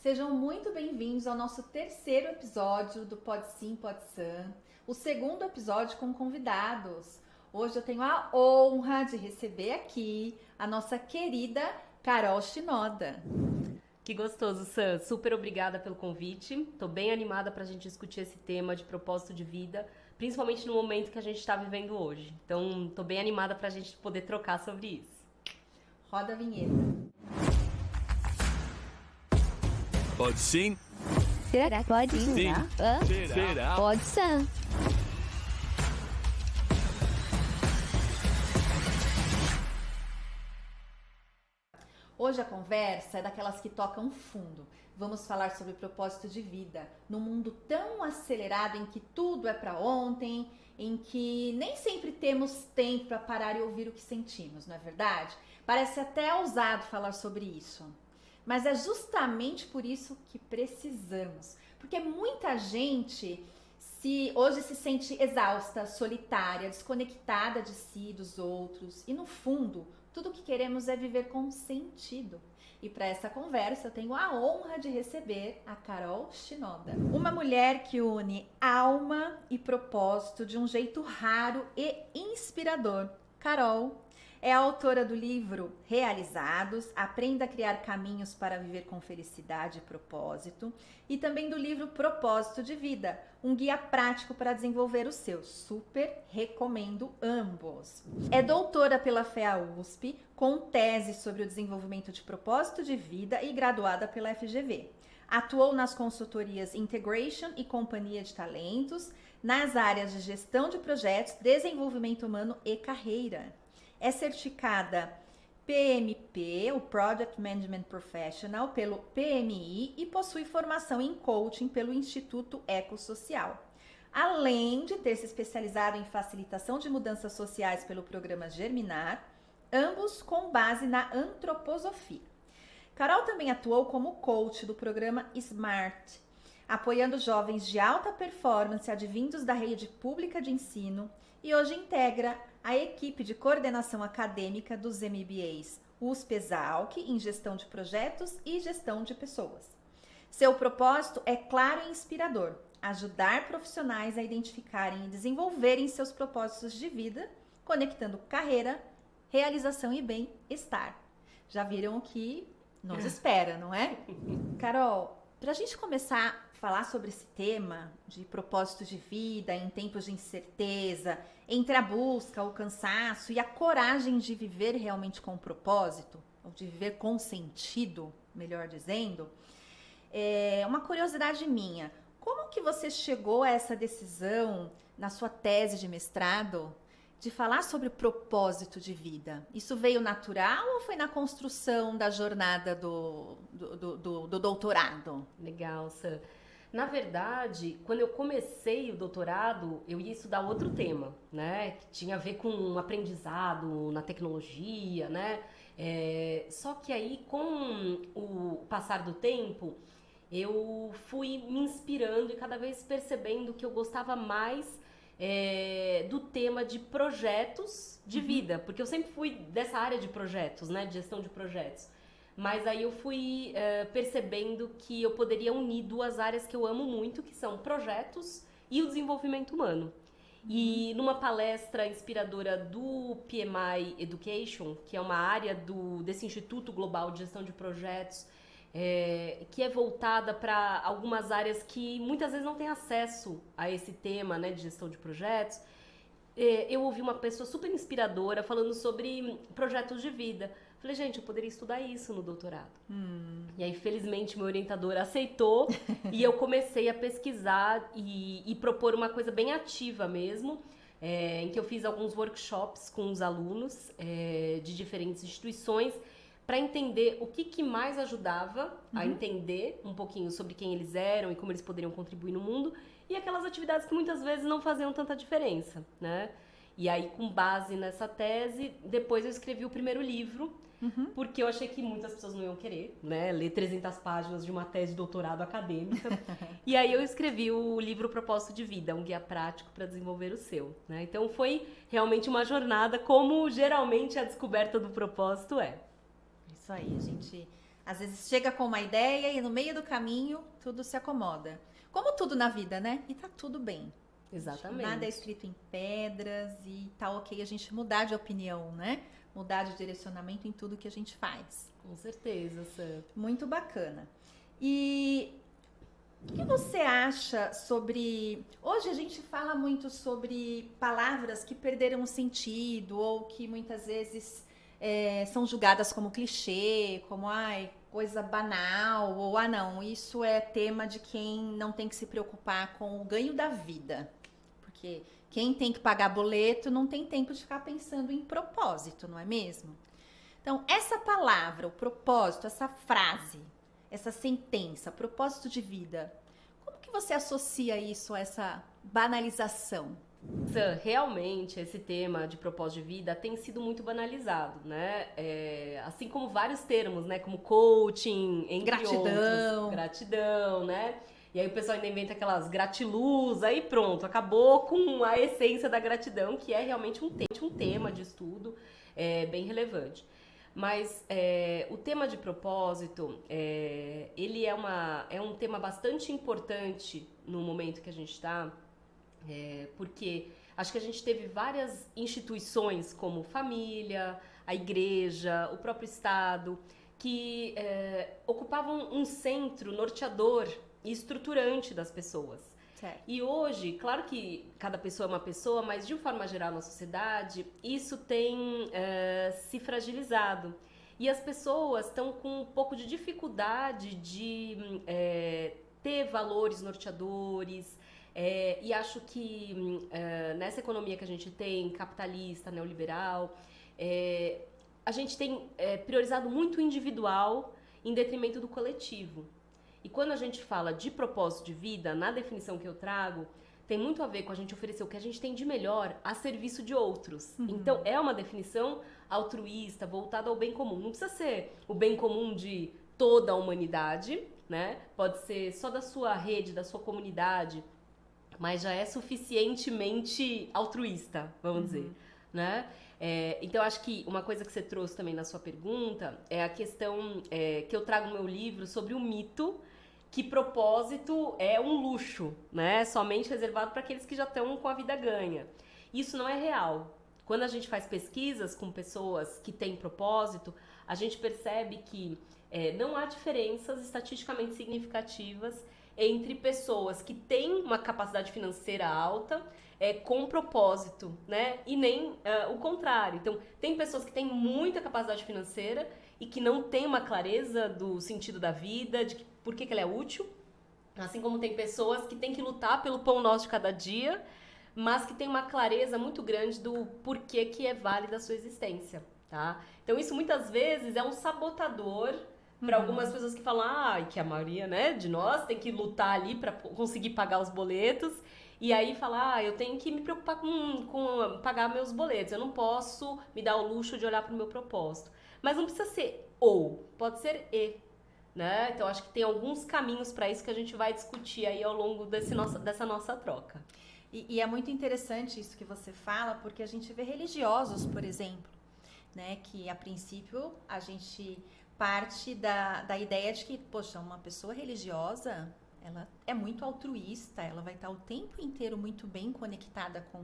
Sejam muito bem-vindos ao nosso terceiro episódio do Pode Sim, Pode Sam, o segundo episódio com convidados. Hoje eu tenho a honra de receber aqui a nossa querida Carol Shinoda. Que gostoso, Sam. Super obrigada pelo convite. Tô bem animada pra gente discutir esse tema de propósito de vida, principalmente no momento que a gente tá vivendo hoje. Então, tô bem animada pra gente poder trocar sobre isso. Roda a vinheta. Pode sim? Será que pode? Sim. Será? Pode sim. Hoje a conversa é daquelas que tocam fundo. Vamos falar sobre propósito de vida, num mundo tão acelerado em que tudo é para ontem, em que nem sempre temos tempo para parar e ouvir o que sentimos, não é verdade? Parece até ousado falar sobre isso. Mas é justamente por isso que precisamos. Porque muita gente hoje se sente exausta, solitária, desconectada de si e dos outros. E no fundo, tudo o que queremos é viver com sentido. E para essa conversa eu tenho a honra de receber a Carol Shinoda. Uma mulher que une alma e propósito de um jeito raro e inspirador. Carol é autora do livro Realizados, Aprenda a Criar Caminhos para Viver com Felicidade e Propósito, e também do livro Propósito de Vida, um guia prático para desenvolver o seu. Super recomendo ambos. É doutora pela FEA USP, com tese sobre o desenvolvimento de propósito de vida e graduada pela FGV. Atuou nas consultorias Integration e Companhia de Talentos, nas áreas de gestão de projetos, desenvolvimento humano e carreira. É certificada PMP, o Project Management Professional, pelo PMI e possui formação em coaching pelo Instituto Ecossocial. Além de ter se especializado em facilitação de mudanças sociais pelo programa Germinar, ambos com base na antroposofia. Carol também atuou como coach do programa SMART, apoiando jovens de alta performance advindos da rede pública de ensino, e hoje integra a equipe de coordenação acadêmica dos MBAs USP-ESALC em gestão de projetos e gestão de pessoas. Seu propósito é claro e inspirador: ajudar profissionais a identificarem e desenvolverem seus propósitos de vida, conectando carreira, realização e bem-estar. Já viram o que nos espera, não é? Carol, para a gente começar a falar sobre esse tema de propósito de vida em tempos de incerteza, entre a busca, o cansaço e a coragem de viver realmente com propósito, ou de viver com sentido, melhor dizendo, é uma curiosidade minha. Como que você chegou a essa decisão na sua tese de mestrado de falar sobre propósito de vida? Isso veio natural ou foi na construção da jornada do doutorado? Legal, Sam. Na verdade, quando eu comecei o doutorado, eu ia estudar outro tema, né? Que tinha a ver com um aprendizado na tecnologia, né? Só que aí, com o passar do tempo, eu fui me inspirando e cada vez percebendo que eu gostava mais do tema de projetos de vida, porque eu sempre fui dessa área de projetos, né? De gestão de projetos. Mas aí eu fui percebendo que eu poderia unir duas áreas que eu amo muito, que são projetos e o desenvolvimento humano. E numa palestra inspiradora do PMI Education, que é uma área desse Instituto Global de Gestão de Projetos, que é voltada para algumas áreas que muitas vezes não têm acesso a esse tema, né, de gestão de projetos, eu ouvi uma pessoa super inspiradora falando sobre projetos de vida. Falei, gente, eu poderia estudar isso no doutorado. E aí, felizmente, meu orientador aceitou e eu comecei a pesquisar e propor uma coisa bem ativa mesmo, em que eu fiz alguns workshops com os alunos de diferentes instituições para entender o que mais ajudava a entender um pouquinho sobre quem eles eram e como eles poderiam contribuir no mundo, e aquelas atividades que muitas vezes não faziam tanta diferença, né? E aí, com base nessa tese, depois eu escrevi o primeiro livro, porque eu achei que muitas pessoas não iam querer, né, ler 300 páginas de uma tese de doutorado acadêmica. E aí eu escrevi o livro Propósito de Vida, um guia prático para desenvolver o seu, né? Então foi realmente uma jornada, como geralmente a descoberta do propósito é. Isso aí, a gente Às vezes chega com uma ideia e no meio do caminho tudo se acomoda. Como tudo na vida, né? E tá tudo bem. Exatamente. Nada é escrito em pedras e tá ok a gente mudar de opinião, né? Mudar de direcionamento em tudo que a gente faz. Com certeza, Sam. Muito bacana. E o que você acha sobre... Hoje a gente fala muito sobre palavras que perderam o sentido ou que muitas vezes são julgadas como clichê, como coisa banal, ou não, isso é tema de quem não tem que se preocupar com o ganho da vida. Porque quem tem que pagar boleto não tem tempo de ficar pensando em propósito, não é mesmo? Então, essa palavra, o propósito, essa frase, essa sentença, propósito de vida, como que você associa isso a essa banalização? Realmente, esse tema de propósito de vida tem sido muito banalizado, né? Assim como vários termos, né? Como coaching, entre outros. Gratidão, né? E aí o pessoal ainda inventa aquelas gratiluz, aí pronto, acabou com a essência da gratidão, que é realmente um tema de estudo bem relevante. Mas o tema de propósito, ele é um tema bastante importante no momento que a gente está, porque acho que a gente teve várias instituições como família, a igreja, o próprio Estado, que ocupavam um centro norteador e estruturante das pessoas. Certo. E hoje, claro que cada pessoa é uma pessoa, mas de uma forma geral na sociedade, isso tem se fragilizado. E as pessoas estão com um pouco de dificuldade de ter valores norteadores. E acho que nessa economia que a gente tem, capitalista, neoliberal, a gente tem priorizado muito o individual em detrimento do coletivo. E quando a gente fala de propósito de vida, na definição que eu trago, tem muito a ver com a gente oferecer o que a gente tem de melhor a serviço de outros. Uhum. Então, é uma definição altruísta, voltada ao bem comum. Não precisa ser o bem comum de toda a humanidade, né? Pode ser só da sua rede, da sua comunidade, mas já é suficientemente altruísta, vamos dizer, né? Então, acho que uma coisa que você trouxe também na sua pergunta é a questão que eu trago no meu livro sobre o mito que propósito é um luxo, né? Somente reservado para aqueles que já estão com a vida ganha. Isso não é real. Quando a gente faz pesquisas com pessoas que têm propósito, a gente percebe que não há diferenças estatisticamente significativas entre pessoas que têm uma capacidade financeira alta com propósito, né? E nem o contrário. Então, tem pessoas que têm muita capacidade financeira e que não têm uma clareza do sentido da vida, de por que ela é útil. Assim como tem pessoas que têm que lutar pelo pão nosso de cada dia, mas que têm uma clareza muito grande do porquê que é válida a sua existência, tá? Então, isso muitas vezes é um sabotador para algumas pessoas que falam, que a maioria, né, de nós tem que lutar ali para conseguir pagar os boletos, e aí falar, eu tenho que me preocupar com pagar meus boletos, eu não posso me dar o luxo de olhar para o meu propósito. Mas não precisa ser ou, pode ser e, né? Então, acho que tem alguns caminhos para isso que a gente vai discutir aí ao longo dessa nossa troca. E é muito interessante isso que você fala, porque a gente vê religiosos, por exemplo, né, que a princípio a gente parte da ideia de que, poxa, uma pessoa religiosa, ela é muito altruísta, ela vai estar o tempo inteiro muito bem conectada com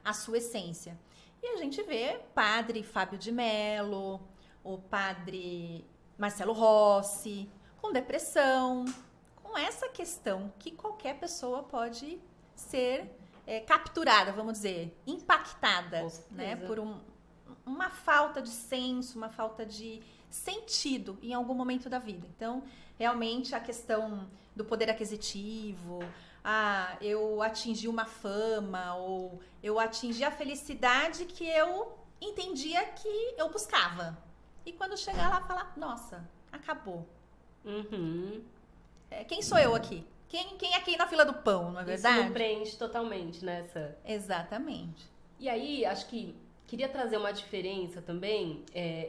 a sua essência. E a gente vê padre Fábio de Mello, o padre Marcelo Rossi, com depressão, com essa questão que qualquer pessoa pode ser capturada, vamos dizer, impactada, né, por uma falta de senso, uma falta de sentido em algum momento da vida. Então, realmente, a questão do poder aquisitivo, eu atingi uma fama, ou eu atingi a felicidade que eu entendia que eu buscava. E quando chegar lá, falar, nossa, acabou. Quem sou eu aqui? Quem é quem na fila do pão, não é verdade? Isso não preenche totalmente nessa. Exatamente. E aí, acho que queria trazer uma diferença também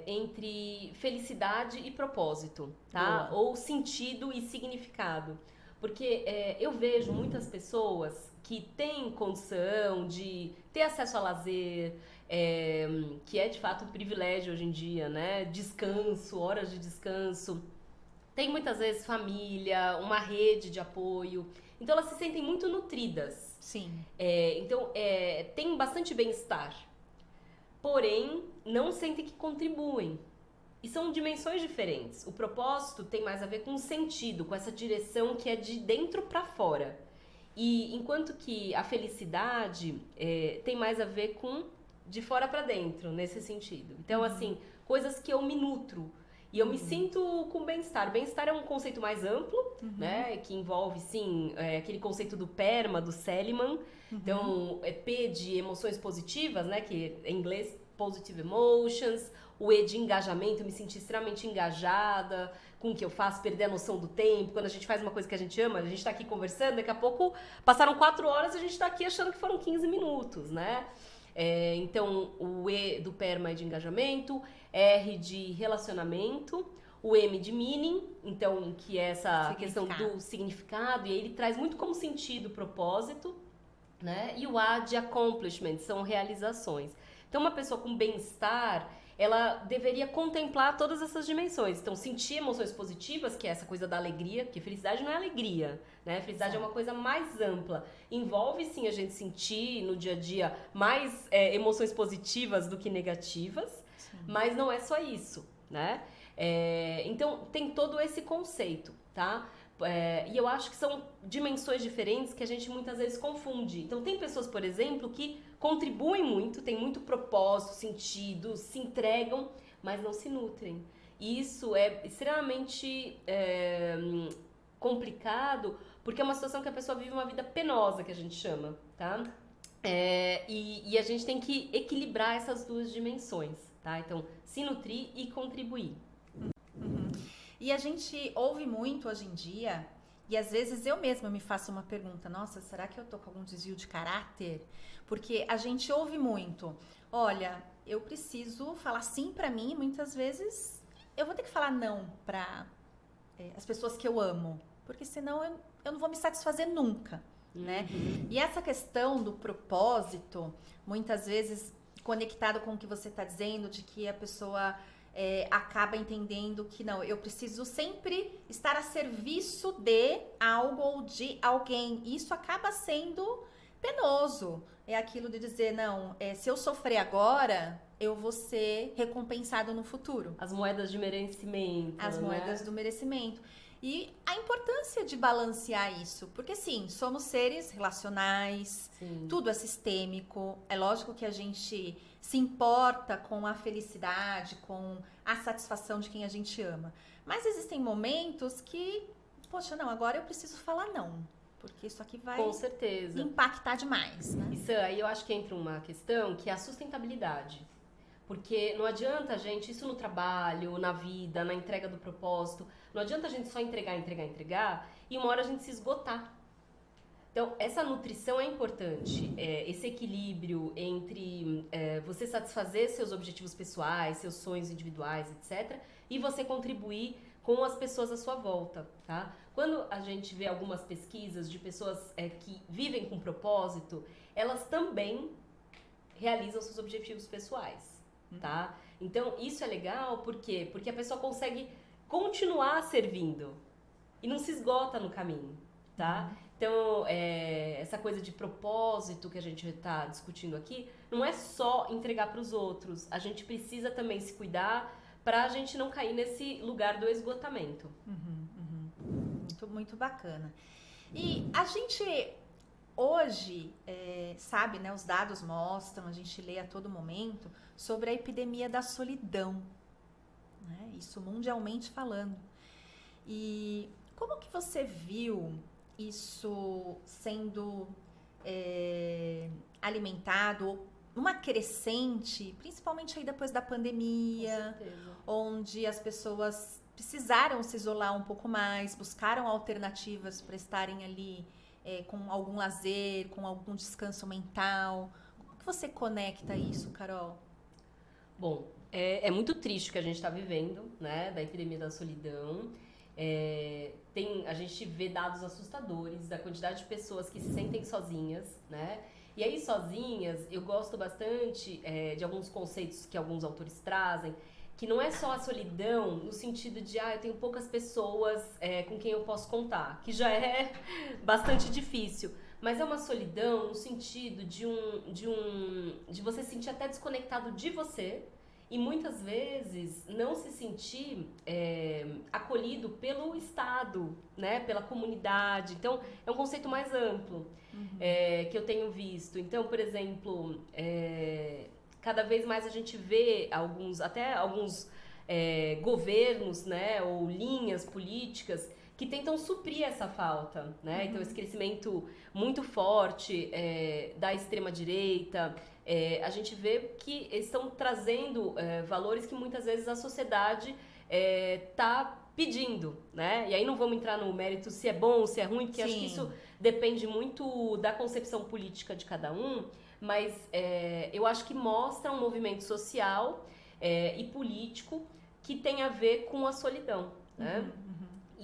entre felicidade e propósito, tá? Boa. Ou sentido e significado. Porque eu vejo muitas pessoas que têm condição de ter acesso a lazer, que é de fato um privilégio hoje em dia, né? Descanso, horas de descanso. tem muitas vezes família, uma rede de apoio. Então elas se sentem muito nutridas. Sim. Então tem bastante bem-estar. Porém, não sentem que contribuem. E são dimensões diferentes. O propósito tem mais a ver com o sentido, com essa direção que é de dentro para fora. E enquanto que a felicidade tem mais a ver com de fora para dentro, nesse sentido. Então, assim, coisas que eu me nutro. E eu me sinto com bem-estar. Bem-estar é um conceito mais amplo, né? Que envolve, sim, aquele conceito do PERMA, do Seligman. Então, P de emoções positivas, né? Que em inglês, Positive Emotions. O E de engajamento, eu me senti extremamente engajada com o que eu faço, perder a noção do tempo. Quando a gente faz uma coisa que a gente ama, a gente tá aqui conversando, daqui a pouco passaram 4 horas e a gente tá aqui achando que foram 15 minutos, né? Então, o E do PERMA é de engajamento, R de relacionamento, o M de meaning, então, que é essa questão do significado, e aí ele traz muito como sentido, propósito, né? E o A de accomplishment, são realizações. Então, uma pessoa com bem-estar, ela deveria contemplar todas essas dimensões. Então, sentir emoções positivas, que é essa coisa da alegria, porque felicidade não é alegria, né? Felicidade é uma coisa mais ampla. Envolve, sim, a gente sentir no dia a dia mais emoções positivas do que negativas, mas não é só isso, né? Então, tem todo esse conceito, tá? E eu acho que são dimensões diferentes que a gente muitas vezes confunde. Então, tem pessoas, por exemplo, que contribuem muito, têm muito propósito, sentido, se entregam, mas não se nutrem. E isso é extremamente complicado, porque é uma situação que a pessoa vive uma vida penosa, que a gente chama, tá? E a gente tem que equilibrar essas duas dimensões, tá? Então, se nutrir e contribuir. E a gente ouve muito hoje em dia, e às vezes eu mesma me faço uma pergunta, nossa, será que eu tô com algum desvio de caráter? Porque a gente ouve muito, olha, eu preciso falar sim pra mim, e muitas vezes eu vou ter que falar não pra as pessoas que eu amo, porque senão eu não vou me satisfazer nunca, né? E essa questão do propósito, muitas vezes conectado com o que você tá dizendo, de que a pessoa acaba entendendo que não, eu preciso sempre estar a serviço de algo ou de alguém. Isso acaba sendo penoso. É aquilo de dizer, não, se eu sofrer agora, eu vou ser recompensado no futuro. As moedas de merecimento. As moedas do merecimento. E a importância de balancear isso, porque sim, somos seres relacionais, tudo é sistêmico, é lógico que a gente se importa com a felicidade, com a satisfação de quem a gente ama, mas existem momentos que, poxa, não, agora eu preciso falar não, porque isso aqui vai com certeza impactar demais, né? Isso aí eu acho que entra uma questão que é a sustentabilidade. Porque não adianta a gente, isso no trabalho, na vida, na entrega do propósito, não adianta a gente só entregar e uma hora a gente se esgotar. Então, essa nutrição é importante, esse equilíbrio entre você satisfazer seus objetivos pessoais, seus sonhos individuais, etc., e você contribuir com as pessoas à sua volta, tá? Quando a gente vê algumas pesquisas de pessoas que vivem com propósito, elas também realizam seus objetivos pessoais. Tá? Então, isso é legal, por quê? Porque a pessoa consegue continuar servindo e não se esgota no caminho, tá? Então, essa coisa de propósito que a gente está discutindo aqui, não é só entregar para os outros, a gente precisa também se cuidar para a gente não cair nesse lugar do esgotamento. Muito, muito bacana. E a gente... Hoje, sabe, né, os dados mostram, a gente lê a todo momento sobre a epidemia da solidão, né, isso mundialmente falando. E como que você viu isso sendo alimentado, uma crescente, principalmente aí depois da pandemia, onde as pessoas precisaram se isolar um pouco mais, buscaram alternativas para estarem ali com algum lazer, com algum descanso mental. Como que você conecta isso, Carol? Bom, é muito triste o que a gente está vivendo, né, da epidemia da solidão. A gente vê dados assustadores da quantidade de pessoas que se sentem sozinhas, né? E aí, sozinhas, eu gosto bastante de alguns conceitos que alguns autores trazem, que não é só a solidão no sentido de, eu tenho poucas pessoas com quem eu posso contar, que já é bastante difícil. Mas é uma solidão no sentido de você se sentir até desconectado de você e muitas vezes não se sentir acolhido pelo Estado, né, pela comunidade. Então, é um conceito mais amplo que eu tenho visto. Então, por exemplo, cada vez mais a gente vê alguns governos, né, ou linhas políticas que tentam suprir essa falta, né? Então, esse crescimento muito forte da extrema-direita, a gente vê que estão trazendo valores que muitas vezes a sociedade está pedindo, né? E aí não vamos entrar no mérito se é bom ou se é ruim, porque acho que isso depende muito da concepção política de cada um, mas eu acho que mostra um movimento social e político que tem a ver com a solidão, né?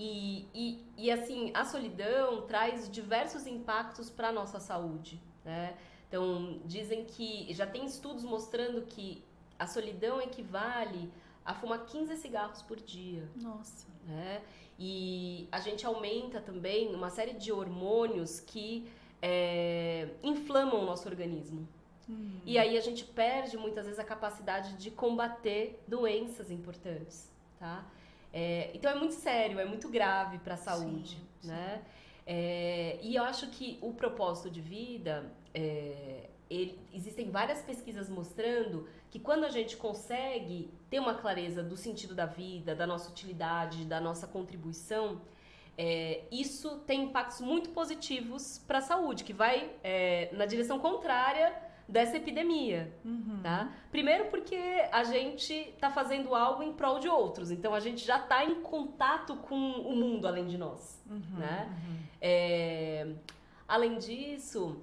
E assim, a solidão traz diversos impactos para a nossa saúde, né? Então, dizem que já tem estudos mostrando que a solidão equivale a fumar 15 cigarros por dia. Nossa. Né? E a gente aumenta também uma série de hormônios que inflamam o nosso organismo. E aí a gente perde muitas vezes a capacidade de combater doenças importantes, tá? Então é muito sério, é muito grave para a saúde, né? E eu acho que o propósito de vida, existem várias pesquisas mostrando que quando a gente consegue ter uma clareza do sentido da vida, da nossa utilidade, da nossa contribuição, isso tem impactos muito positivos para a saúde, que vai na direção contrária dessa epidemia, tá? Primeiro porque a gente está fazendo algo em prol de outros, então a gente já está em contato com o mundo além de nós, né? Além disso,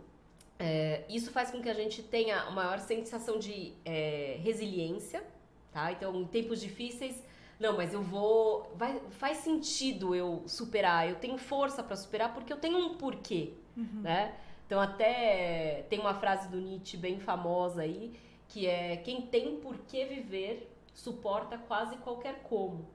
isso faz com que a gente tenha uma maior sensação de resiliência, tá? Então, em tempos difíceis, não, mas faz sentido eu superar, eu tenho força para superar porque eu tenho um porquê, né? Então, até tem uma frase do Nietzsche bem famosa aí, que é: quem tem por que viver suporta quase qualquer como.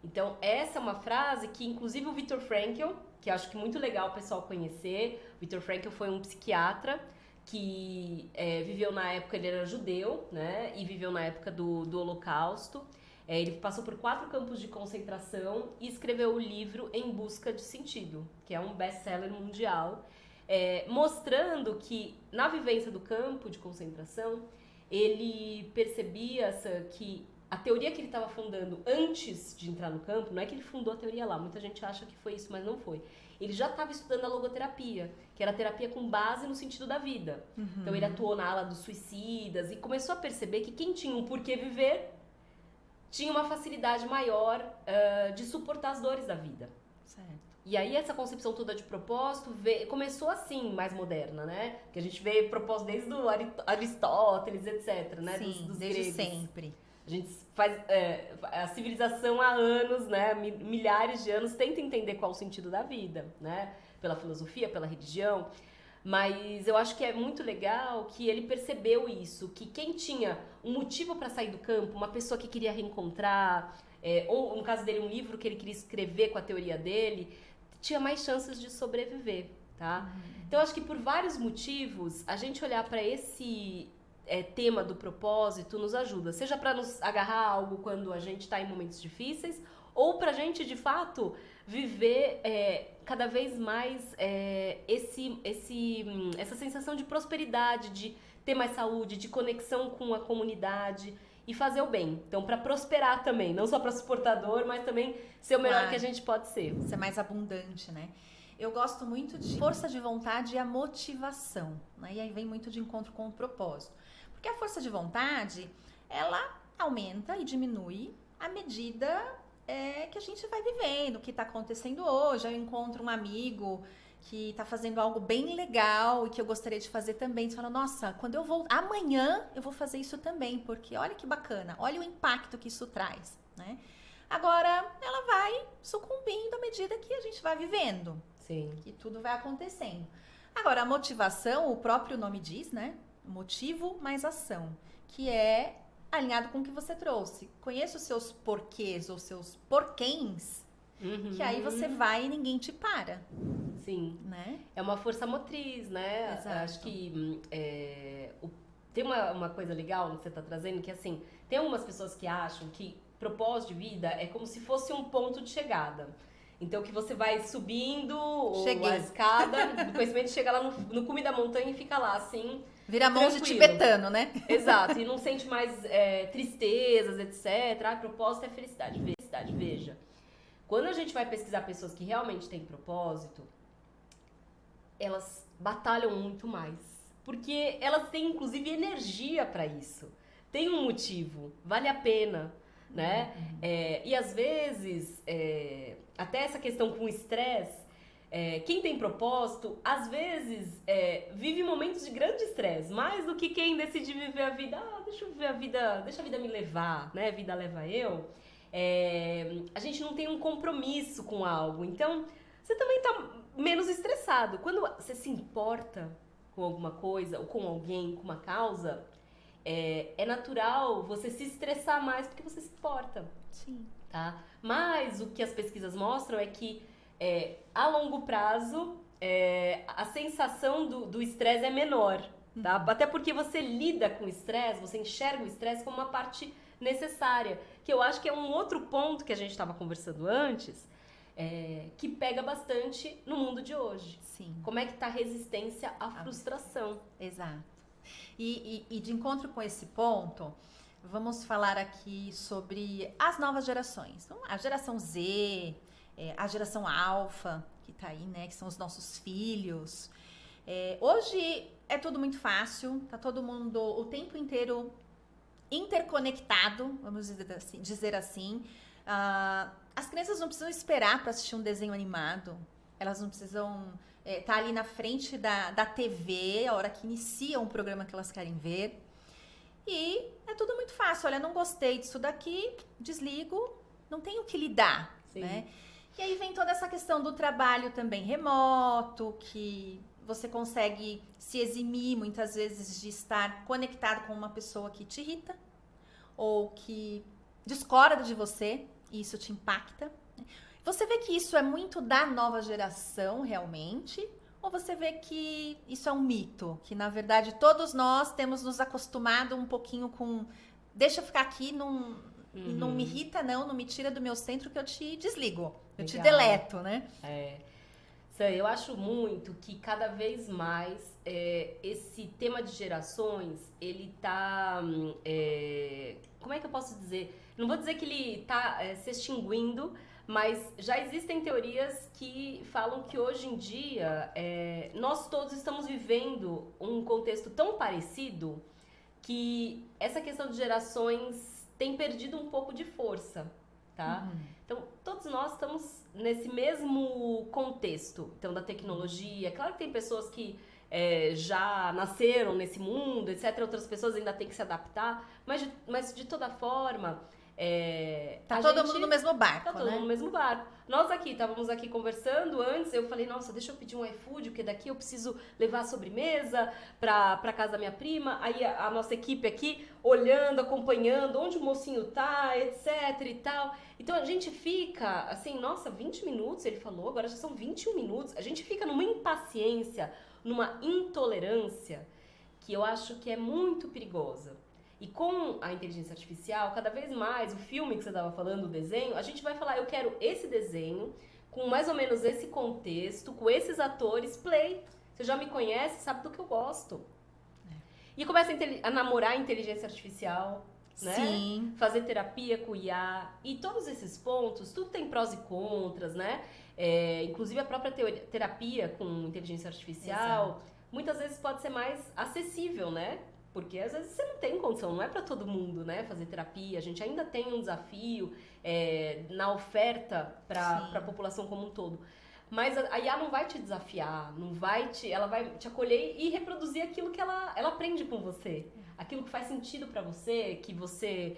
Então, essa é uma frase que, inclusive, o Viktor Frankl, que eu acho que é muito legal o pessoal conhecer. O Viktor Frankl foi um psiquiatra que viveu na época, ele era judeu, né? E viveu na época do Holocausto. Ele passou por 4 campos de concentração e escreveu o livro Em Busca de Sentido, que é um best-seller mundial. Mostrando que na vivência do campo de concentração ele percebia que a teoria que ele estava fundando antes de entrar no campo, não é que ele fundou a teoria lá, muita gente acha que foi isso, mas não foi. Ele já estava estudando a logoterapia, que era a terapia com base no sentido da vida. Então ele atuou na ala dos suicidas e começou a perceber que quem tinha um porquê viver tinha uma facilidade maior de suportar as dores da vida. Certo. E aí essa concepção toda de propósito começou assim, mais moderna, né? Que a gente vê propósito desde o Aristóteles, etc, né? Sim, dos desde gregos. sempre. A gente faz a civilização há anos, né? Milhares de anos tenta entender qual o sentido da vida, né? Pela filosofia, pela religião. Mas eu acho que é muito legal que ele percebeu isso, que quem tinha um motivo para sair do campo, uma pessoa que queria reencontrar, ou no caso dele um livro que ele queria escrever com a teoria dele, tinha mais chances de sobreviver, tá? Então, acho que por vários motivos, a gente olhar para esse tema do propósito nos ajuda. Seja para nos agarrar a algo quando a gente está em momentos difíceis, ou para a gente, de fato, viver cada vez mais essa sensação de prosperidade, de ter mais saúde, de conexão com a comunidade e fazer o bem. Então, para prosperar também, não só para suportar dor, mas também ser o melhor que a gente pode ser. Ser mais abundante, né? Eu gosto muito de força de vontade e a motivação, né? E aí vem muito de encontro com o propósito. Porque a força de vontade, ela aumenta e diminui à medida que a gente vai vivendo, o que está acontecendo hoje. Eu encontro um amigo que está fazendo algo bem legal e que eu gostaria de fazer também. Você fala, nossa, quando eu vou amanhã eu vou fazer isso também, porque olha que bacana, olha o impacto que isso traz, né? Agora, ela vai sucumbindo à medida que a gente vai vivendo. Sim. Que tudo vai acontecendo. Agora, a motivação, o próprio nome diz, né? Motivo mais ação, que é alinhado com o que você trouxe. Conheça os seus porquês ou seus porquês, que aí você vai e ninguém te para. Sim. Né? É uma força motriz, né? Exato. Acho que tem uma coisa legal que você está trazendo, que assim, tem algumas pessoas que acham que propósito de vida é como se fosse um ponto de chegada. Então, que você vai subindo a escada do conhecimento, chega lá no cume da montanha e fica lá, assim... Vira monge tibetano, né? Exato, e não sente mais tristezas, etc. Propósito é felicidade. Veja, quando a gente vai pesquisar pessoas que realmente têm propósito, elas batalham muito mais. Porque elas têm, inclusive, energia para isso. Tem um motivo, vale a pena, né? E às vezes, até essa questão com o estresse, quem tem propósito, às vezes, vive momentos de grande estresse, mais do que quem decide viver a vida, deixa eu viver a vida, deixa a vida me levar, né? A vida leva eu. A gente não tem um compromisso com algo, então você também tá menos estressado. Quando você se importa com alguma coisa, ou com alguém, com uma causa, é natural você se estressar mais porque você se importa. Sim. Tá? Mas o que as pesquisas mostram é que a longo prazo a sensação do estresse é menor, tá? Até porque você lida com o estresse, você enxerga o estresse como uma parte necessária, que eu acho que é um outro ponto que a gente estava conversando antes, que pega bastante no mundo de hoje. Sim. Como é que tá a resistência à frustração? Exato. E de encontro com esse ponto, vamos falar aqui sobre as novas gerações. Então, a geração Z, a geração alfa, que tá aí, né? Que são os nossos filhos. Hoje é tudo muito fácil, tá todo mundo o tempo inteiro interconectado, vamos dizer assim. As crianças não precisam esperar para assistir um desenho animado, elas não precisam estar ali na frente da TV, a hora que inicia um programa que elas querem ver. E é tudo muito fácil. Olha, não gostei disso daqui, desligo, não tenho que lidar, né? E aí vem toda essa questão do trabalho também remoto, que você consegue se eximir muitas vezes de estar conectado com uma pessoa que te irrita ou que discorda de você e isso te impacta. Você vê que isso é muito da nova geração realmente, ou você vê que isso é um mito? Que na verdade todos nós temos nos acostumado um pouquinho com deixa eu ficar aqui, não me irrita não me tira do meu centro que eu te desligo, eu te deleto, né? Eu acho muito que cada vez mais esse tema de gerações, ele tá... como é que eu posso dizer? Não vou dizer que ele tá se extinguindo, mas já existem teorias que falam que hoje em dia nós todos estamos vivendo um contexto tão parecido que essa questão de gerações tem perdido um pouco de força, tá? Então, todos nós estamos nesse mesmo contexto, então, da tecnologia. Claro que tem pessoas que já nasceram nesse mundo, etc. Outras pessoas ainda têm que se adaptar, mas de toda forma... Tá todo mundo no mesmo barco, Tá todo mundo no mesmo barco. Nós estávamos aqui conversando antes, eu falei, nossa, deixa eu pedir um iFood, porque daqui eu preciso levar a sobremesa pra casa da minha prima. Aí a nossa equipe aqui, olhando, acompanhando, onde o mocinho tá, etc e tal. Então a gente fica, assim, nossa, 20 minutos, ele falou, agora já são 21 minutos. A gente fica numa impaciência, numa intolerância, que eu acho que é muito perigosa. E com a inteligência artificial, cada vez mais, o filme que você estava falando, o desenho, a gente vai falar, eu quero esse desenho, com mais ou menos esse contexto, com esses atores, play. Você já me conhece, sabe do que eu gosto. E começa a namorar a inteligência artificial, né? Sim. Fazer terapia com o IA. E todos esses pontos, tudo tem prós e contras, né? Inclusive a própria terapia com inteligência artificial, muitas vezes pode ser mais acessível, né? Porque às vezes você não tem condição, não é para todo mundo, né, fazer terapia. A gente ainda tem um desafio na oferta para a população como um todo. Mas a IA não vai te desafiar, ela vai te acolher e reproduzir aquilo que ela aprende com você. Aquilo que faz sentido para você, que você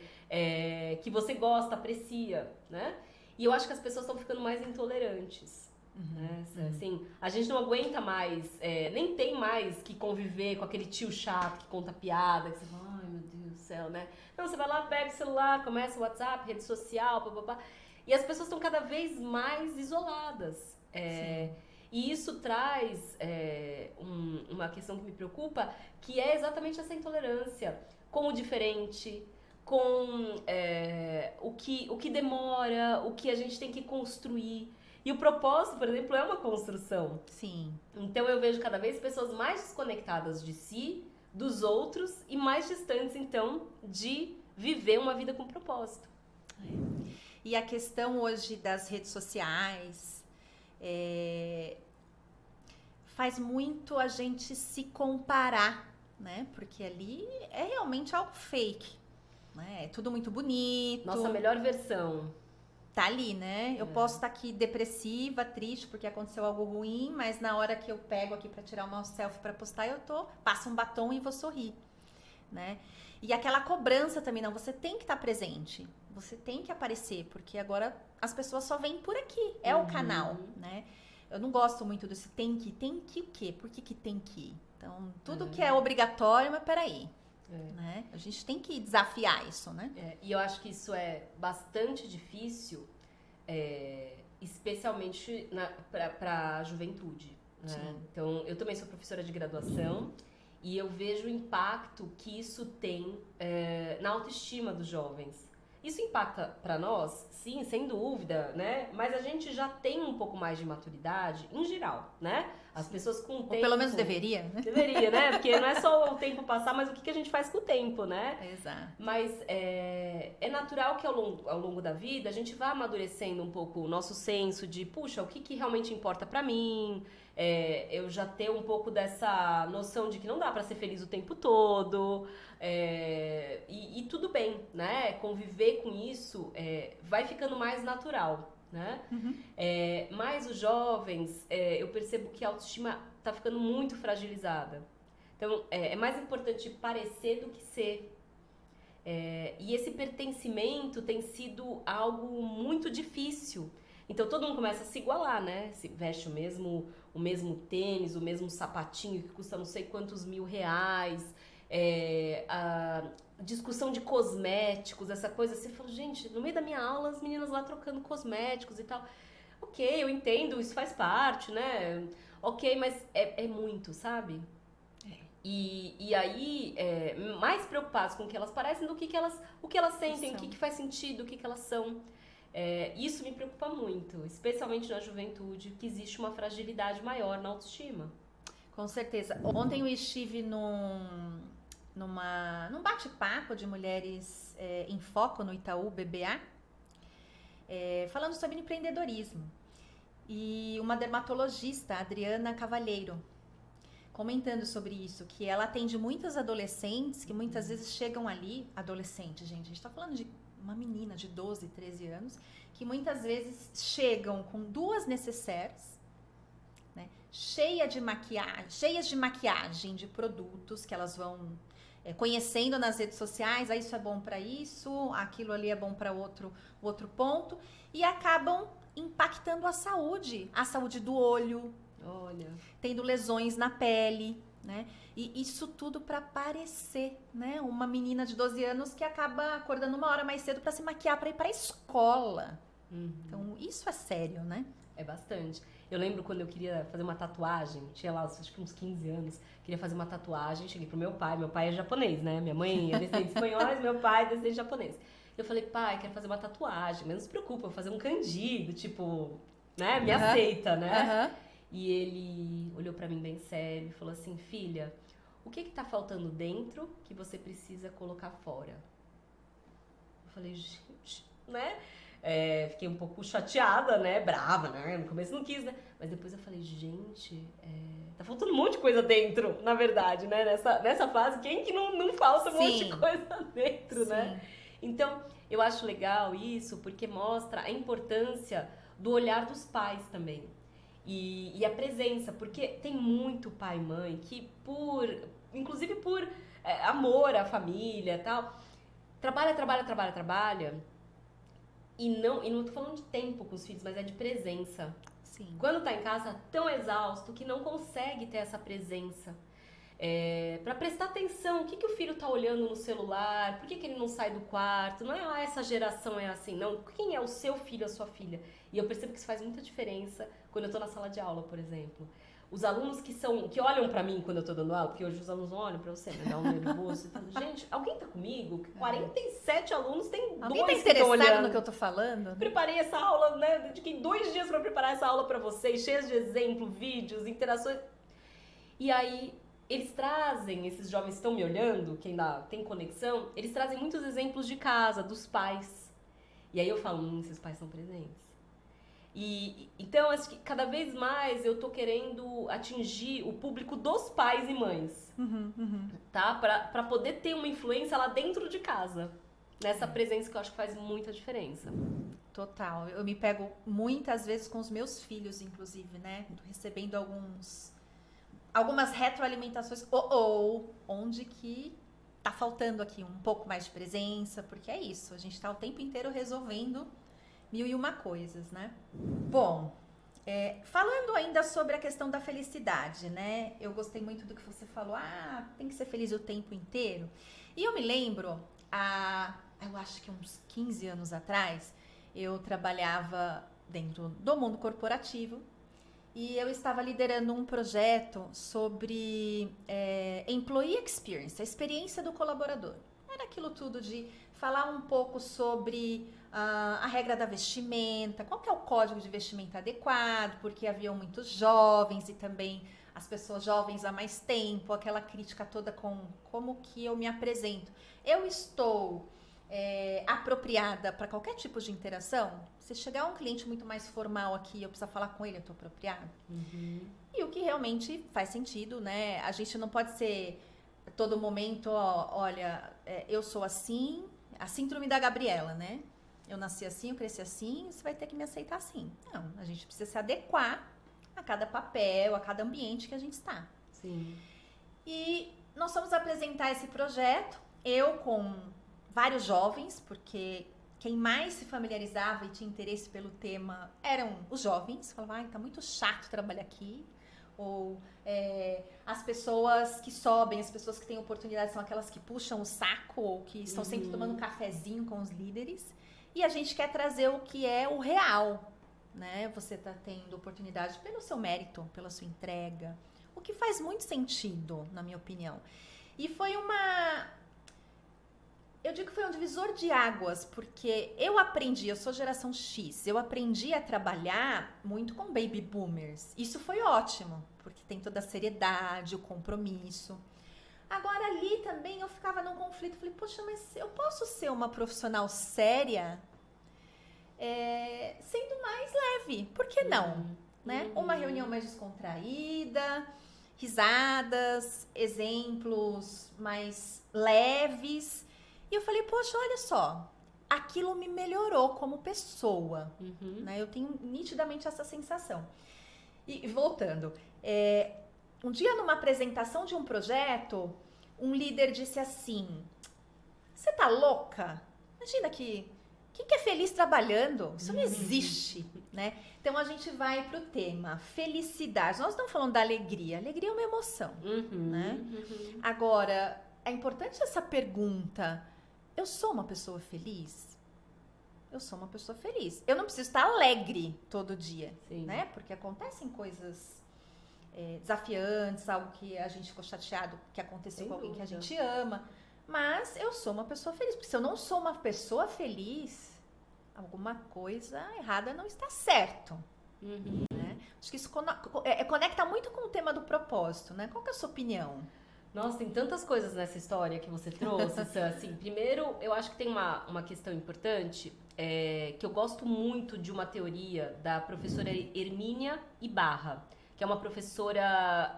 gosta, aprecia, né? E eu acho que as pessoas estão ficando mais intolerantes. Né? Assim, a gente não aguenta mais, nem tem mais que conviver com aquele tio chato que conta piada, que você fala, ai meu Deus do céu, né? Então você vai lá, pega o celular, começa o WhatsApp, rede social, papapá. E as pessoas estão cada vez mais isoladas. E isso traz uma questão que me preocupa, que é exatamente essa intolerância com o diferente, com o que demora, o que a gente tem que construir. E o propósito, por exemplo, é uma construção. Sim. Então eu vejo cada vez pessoas mais desconectadas de si, dos outros, e mais distantes, então, de viver uma vida com propósito. E a questão hoje das redes sociais faz muito a gente se comparar, né? Porque ali é realmente algo fake, né? É tudo muito bonito. Nossa melhor versão. Tá ali, né? Eu posso estar aqui depressiva, triste, porque aconteceu algo ruim, mas na hora que eu pego aqui pra tirar uma selfie pra postar, passo um batom e vou sorrir, né? E aquela cobrança também, não, você tem que estar presente, você tem que aparecer, porque agora as pessoas só vêm por aqui, é o canal, né? Eu não gosto muito desse tem que o quê? Por que tem que? Então, tudo que é obrigatório, mas peraí. Né? A gente tem que desafiar isso, né? E eu acho que isso é bastante difícil, especialmente para a juventude. Né? Então, eu também sou professora de graduação e eu vejo o impacto que isso tem na autoestima dos jovens. Isso impacta para nós, sim, sem dúvida, né? Mas a gente já tem um pouco mais de maturidade, em geral, né? As pessoas com o tempo... Ou pelo menos deveria, né? Deveria, né? Porque não é só o tempo passar, mas o que a gente faz com o tempo, né? Exato. Mas é natural que ao longo da vida a gente vá amadurecendo um pouco o nosso senso de, puxa, o que realmente importa pra mim? Eu já ter um pouco dessa noção de que não dá pra ser feliz o tempo todo. E tudo bem, né? Conviver com isso vai ficando mais natural. Né? Mas os jovens, eu percebo que a autoestima está ficando muito fragilizada. Então, é mais importante parecer do que ser. E esse pertencimento tem sido algo muito difícil. Então, todo mundo começa a se igualar, né? Se veste o mesmo tênis, o mesmo sapatinho que custa não sei quantos R$1.000. A discussão de cosméticos, essa coisa, você fala, gente, no meio da minha aula as meninas lá trocando cosméticos e tal. Ok, eu entendo, isso faz parte, né? Ok, mas é muito, sabe? E aí, mais preocupadas com o que elas parecem do que o que elas sentem, o que faz sentido, o que elas são. Isso me preocupa muito, especialmente na juventude, que existe uma fragilidade maior na autoestima. Com certeza. Ontem eu estive num bate-papo de mulheres em foco no Itaú BBA, falando sobre empreendedorismo. E uma dermatologista, Adriana Cavalheiro, comentando sobre isso, que ela atende muitas adolescentes que muitas vezes chegam ali, adolescente, gente, a gente está falando de uma menina de 12, 13 anos, que muitas vezes chegam com 2 necessaires, né, cheias de maquiagem, de produtos que elas vão conhecendo nas redes sociais, isso é bom para isso, aquilo ali é bom para outro ponto, e acabam impactando a saúde do olho, tendo lesões na pele, né? E isso tudo para parecer, né? Uma menina de 12 anos que acaba acordando 1 hora mais cedo para se maquiar para ir para a escola. Então, isso é sério, né? É bastante. Eu lembro quando eu queria fazer uma tatuagem, tinha lá, acho que uns 15 anos, queria fazer uma tatuagem, cheguei pro meu pai é japonês, né? Minha mãe é descendente espanhol, meu pai é descendente japonês. Eu falei, pai, quero fazer uma tatuagem, mas não se preocupa, eu vou fazer um kanji, tipo, né? Me aceita, né? E ele olhou pra mim bem sério e falou assim, filha, o que tá faltando dentro que você precisa colocar fora? Eu falei, gente, né? Fiquei um pouco chateada, né? Brava, né? No começo não quis, né? Mas depois eu falei, gente, tá faltando um monte de coisa dentro, na verdade, né? Nessa fase, quem que não falta um monte de coisa dentro, né? Então, eu acho legal isso, porque mostra a importância do olhar dos pais também. E a presença, porque tem muito pai e mãe que inclusive por amor à família e tal, trabalha, e não tô falando de tempo com os filhos, mas é de presença. Sim. Quando tá em casa, tão exausto que não consegue ter essa presença. Para prestar atenção, o que o filho tá olhando no celular, por que ele não sai do quarto, não é essa geração é assim, não, quem é o seu filho, a sua filha? E eu percebo que isso faz muita diferença quando eu tô na sala de aula, por exemplo. Os alunos que olham pra mim quando eu tô dando aula, porque hoje os alunos não olham pra você, né? Dá um nervoso e falo, gente, alguém tá comigo? 47 alunos, tem Alguém dois tá que estão olhando. interessado no que eu tô falando? Preparei essa aula, né? Dediquei 2 dias pra preparar essa aula pra vocês, cheias de exemplo, vídeos, interações. E aí, eles trazem, esses jovens que estão me olhando, que ainda tem conexão, eles trazem muitos exemplos de casa, dos pais. E aí eu falo, esses pais são presentes. Então, acho que cada vez mais eu tô querendo atingir o público dos pais e mães, tá? Pra poder ter uma influência lá dentro de casa. Nessa presença que eu acho que faz muita diferença. Total. Eu me pego muitas vezes com os meus filhos, inclusive, né? Recebendo algumas retroalimentações. Onde que tá faltando aqui um pouco mais de presença, porque é isso. A gente tá o tempo inteiro resolvendo 1001 coisas, né? Bom, falando ainda sobre a questão da felicidade, né? Eu gostei muito do que você falou. Tem que ser feliz o tempo inteiro. E eu me lembro, eu acho que uns 15 anos atrás, eu trabalhava dentro do mundo corporativo e eu estava liderando um projeto sobre Employee Experience, a experiência do colaborador. Era aquilo tudo de falar um pouco sobre a regra da vestimenta, qual que é o código de vestimenta adequado, porque haviam muitos jovens e também as pessoas jovens há mais tempo, aquela crítica toda com como que eu me apresento. Eu estou apropriada para qualquer tipo de interação? Se chegar um cliente muito mais formal aqui, eu preciso falar com ele, eu estou apropriada? E o que realmente faz sentido, né? A gente não pode ser todo momento, olha, eu sou assim, a síndrome da Gabriela, né? Eu nasci assim, eu cresci assim, você vai ter que me aceitar assim. Não, a gente precisa se adequar a cada papel, a cada ambiente que a gente está. Sim. E nós fomos apresentar esse projeto, eu com vários jovens, porque quem mais se familiarizava e tinha interesse pelo tema eram os jovens. Falavam, tá muito chato trabalhar aqui. Ou as pessoas que sobem, as pessoas que têm oportunidade são aquelas que puxam o saco ou que estão sempre tomando um cafezinho com os líderes. E a gente quer trazer o que é o real, né? Você está tendo oportunidade pelo seu mérito, pela sua entrega, o que faz muito sentido, na minha opinião. E foi eu digo que foi um divisor de águas, porque eu sou geração X, eu aprendi a trabalhar muito com baby boomers. Isso foi ótimo, porque tem toda a seriedade, o compromisso. Agora ali também eu ficava num conflito, falei, poxa, mas eu posso ser uma profissional séria sendo mais leve, por que não? Né? Uma reunião mais descontraída, risadas, exemplos mais leves. E eu falei, poxa, olha só, aquilo me melhorou como pessoa, né? Eu tenho nitidamente essa sensação. E voltando, um dia numa apresentação de um projeto, um líder disse assim, você tá louca? Imagina quem que é feliz trabalhando? Isso não existe, né? Então a gente vai pro tema felicidade. Nós estamos falando da alegria. Alegria é uma emoção, né? Agora, é importante essa pergunta. Eu sou uma pessoa feliz? Eu sou uma pessoa feliz. Eu não preciso estar alegre todo dia, né? Porque acontecem coisas desafiantes, algo que a gente ficou chateado que aconteceu com alguém que a gente ama. Mas eu sou uma pessoa feliz. Porque se eu não sou uma pessoa feliz, alguma coisa errada não está certo. Né? Acho que isso conecta muito com o tema do propósito, né? Qual que é a sua opinião? Nossa, tem tantas coisas nessa história que você trouxe, Sam. Assim, primeiro, eu acho que tem uma questão importante, que eu gosto muito de uma teoria da professora Hermínia Ibarra, que é uma professora,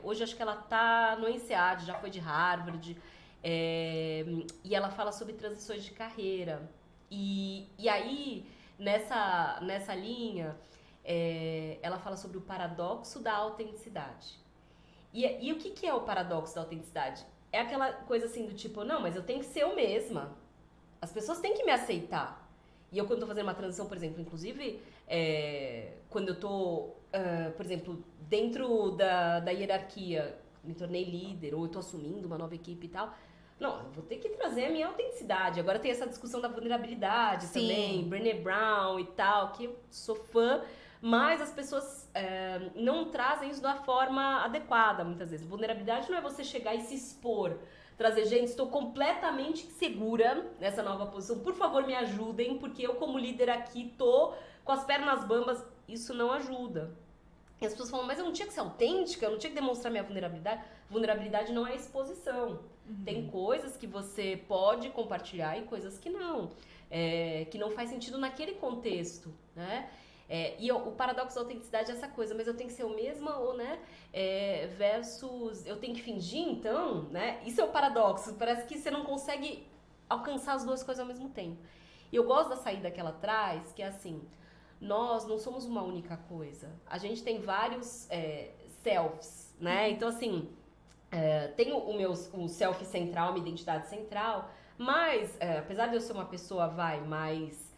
hoje acho que ela tá no INSEAD, já foi de Harvard, e ela fala sobre transições de carreira. E aí, nessa linha, ela fala sobre o paradoxo da autenticidade. E o que é o paradoxo da autenticidade? É aquela coisa assim do tipo, não, mas eu tenho que ser eu mesma. As pessoas têm que me aceitar. E eu, quando tô fazendo uma transição, por exemplo, inclusive, quando eu tô, por exemplo, dentro da hierarquia, me tornei líder, ou eu tô assumindo uma nova equipe e tal. Não, eu vou ter que trazer a minha autenticidade. Agora tem essa discussão da vulnerabilidade também, Brené Brown e tal, que eu sou fã, mas as pessoas não trazem isso da forma adequada, muitas vezes. Vulnerabilidade não é você chegar e se expor, trazer, gente, estou completamente segura nessa nova posição, por favor me ajudem, porque eu como líder aqui tô com as pernas bambas. Isso não ajuda. E as pessoas falam, mas eu não tinha que ser autêntica, eu não tinha que demonstrar minha vulnerabilidade. Vulnerabilidade não é exposição. Tem coisas que você pode compartilhar e coisas que não faz sentido naquele contexto, né? E o paradoxo da autenticidade é essa coisa, mas eu tenho que ser o mesmo, ou, né? Versus, eu tenho que fingir, então, né? Isso é o paradoxo, parece que você não consegue alcançar as duas coisas ao mesmo tempo. E eu gosto da saída que ela traz, que é assim, nós não somos uma única coisa, a gente tem vários selves, né? Então, assim, tem o self central, minha identidade central, mas, apesar de eu ser uma pessoa, mais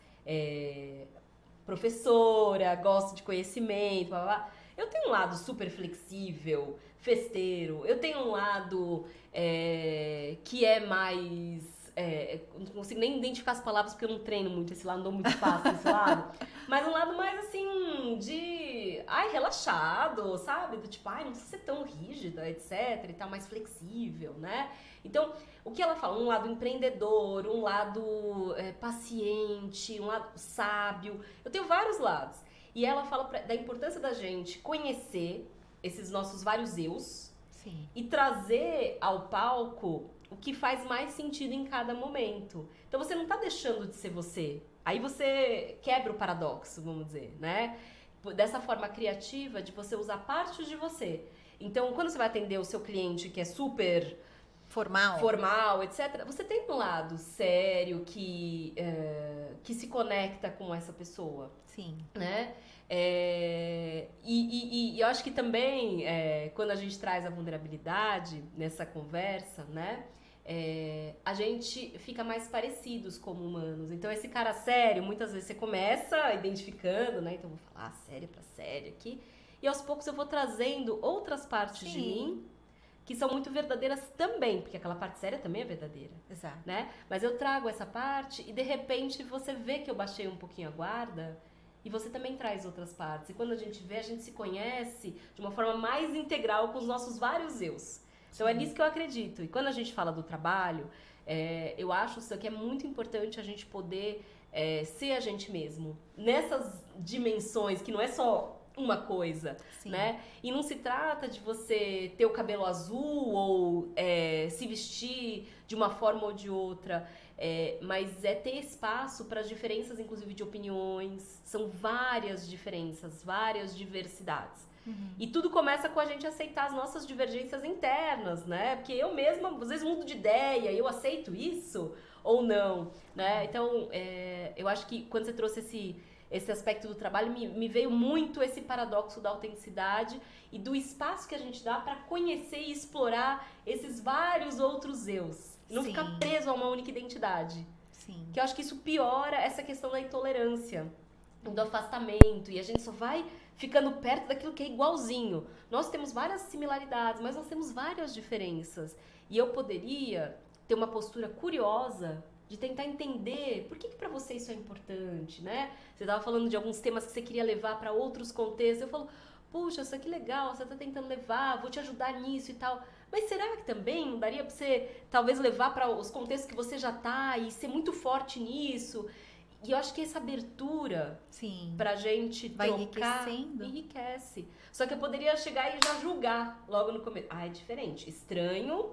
professora, gosto de conhecimento, blá, blá, blá, eu tenho um lado super flexível, festeiro, eu tenho um lado que é mais... não consigo nem identificar as palavras porque eu não treino muito esse lado, não dou muito espaço esse lado. Mas um lado mais assim, relaxado, sabe? Do tipo, não precisa ser tão rígida, etc. E tal, mais flexível, né? Então, o que ela fala? Um lado empreendedor, um lado paciente, um lado sábio. Eu tenho vários lados. E ela fala da importância da gente conhecer esses nossos vários eus. Sim. E trazer ao palco o que faz mais sentido em cada momento. Então você não tá deixando de ser você. Aí você quebra o paradoxo, vamos dizer, né? Dessa forma criativa de você usar partes de você. Então, quando você vai atender o seu cliente que é super formal, etc., você tem um lado sério que se conecta com essa pessoa. Sim. Né? E eu acho que também, quando a gente traz a vulnerabilidade nessa conversa, né? A gente fica mais parecidos como humanos. Então, esse cara sério, muitas vezes você começa identificando, né? Então, eu vou falar séria pra séria aqui. E aos poucos eu vou trazendo outras partes de mim que são muito verdadeiras também, porque aquela parte séria também é verdadeira. Exato. Né? Mas eu trago essa parte e, de repente, você vê que eu baixei um pouquinho a guarda e você também traz outras partes. E quando a gente vê, a gente se conhece de uma forma mais integral com os nossos vários eus. Então, é nisso que eu acredito. E quando a gente fala do trabalho, eu acho que é muito importante a gente poder ser a gente mesmo. Nessas dimensões, que não é só uma coisa, né? E não se trata de você ter o cabelo azul ou se vestir de uma forma ou de outra, mas ter espaço para as diferenças, inclusive, de opiniões. São várias diferenças, várias diversidades. E tudo começa com a gente aceitar as nossas divergências internas, né? Porque eu mesma, às vezes, mudo de ideia e eu aceito isso ou não, né? Então, eu acho que quando você trouxe esse aspecto do trabalho, me veio muito esse paradoxo da autenticidade e do espaço que a gente dá para conhecer e explorar esses vários outros eus. E não ficar preso a uma única identidade. Sim. Que eu acho que isso piora essa questão da intolerância, do afastamento, e a gente só vai ficando perto daquilo que é igualzinho. Nós temos várias similaridades, mas nós temos várias diferenças. E eu poderia ter uma postura curiosa de tentar entender por que para você isso é importante, né? Você estava falando de alguns temas que você queria levar para outros contextos. Eu falo, puxa, isso aqui é legal, você está tentando levar, vou te ajudar nisso e tal. Mas será que também não daria para você, talvez, levar para os contextos que você já está e ser muito forte nisso? E eu acho que essa abertura pra gente trocar enriquece. Só que eu poderia chegar e já julgar logo no começo. É diferente. Estranho,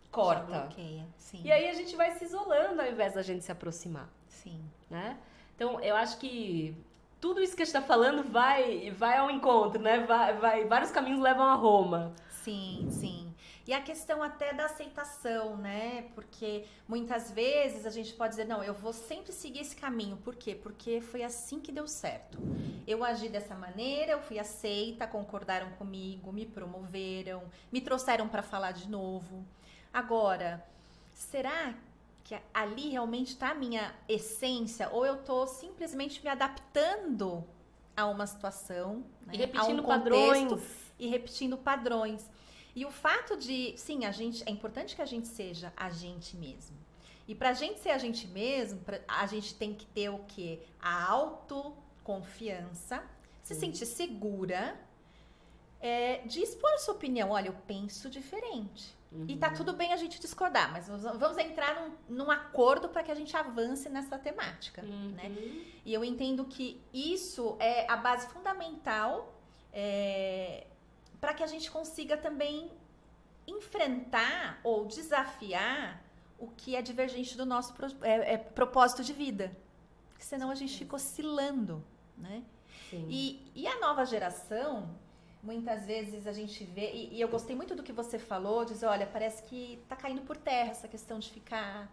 corta. Sim. E aí a gente vai se isolando ao invés da gente se aproximar. Sim. Né? Então, eu acho que tudo isso que a gente tá falando vai ao encontro, né? Vários caminhos levam a Roma. Sim. E a questão até da aceitação, né? Porque muitas vezes a gente pode dizer, não, eu vou sempre seguir esse caminho. Por quê? Porque foi assim que deu certo. Eu agi dessa maneira, eu fui aceita, concordaram comigo, me promoveram, me trouxeram para falar de novo. Agora, será que ali realmente está a minha essência? Ou eu tô simplesmente me adaptando a uma situação, né? E repetindo a um contexto, padrões. E repetindo padrões. E o fato de, sim, é importante que a gente seja a gente mesmo. E pra gente ser a gente mesmo, a gente tem que ter o quê? A autoconfiança, se sentir segura, de expor a sua opinião. Olha, eu penso diferente. E tá tudo bem a gente discordar, mas vamos entrar num acordo para que a gente avance nessa temática, né? E eu entendo que isso é a base fundamental para que a gente consiga também enfrentar ou desafiar o que é divergente do nosso propósito de vida. Senão a gente fica oscilando, né? Sim. E a nova geração, muitas vezes a gente vê, e eu gostei muito do que você falou, dizer, olha, parece que tá caindo por terra essa questão de ficar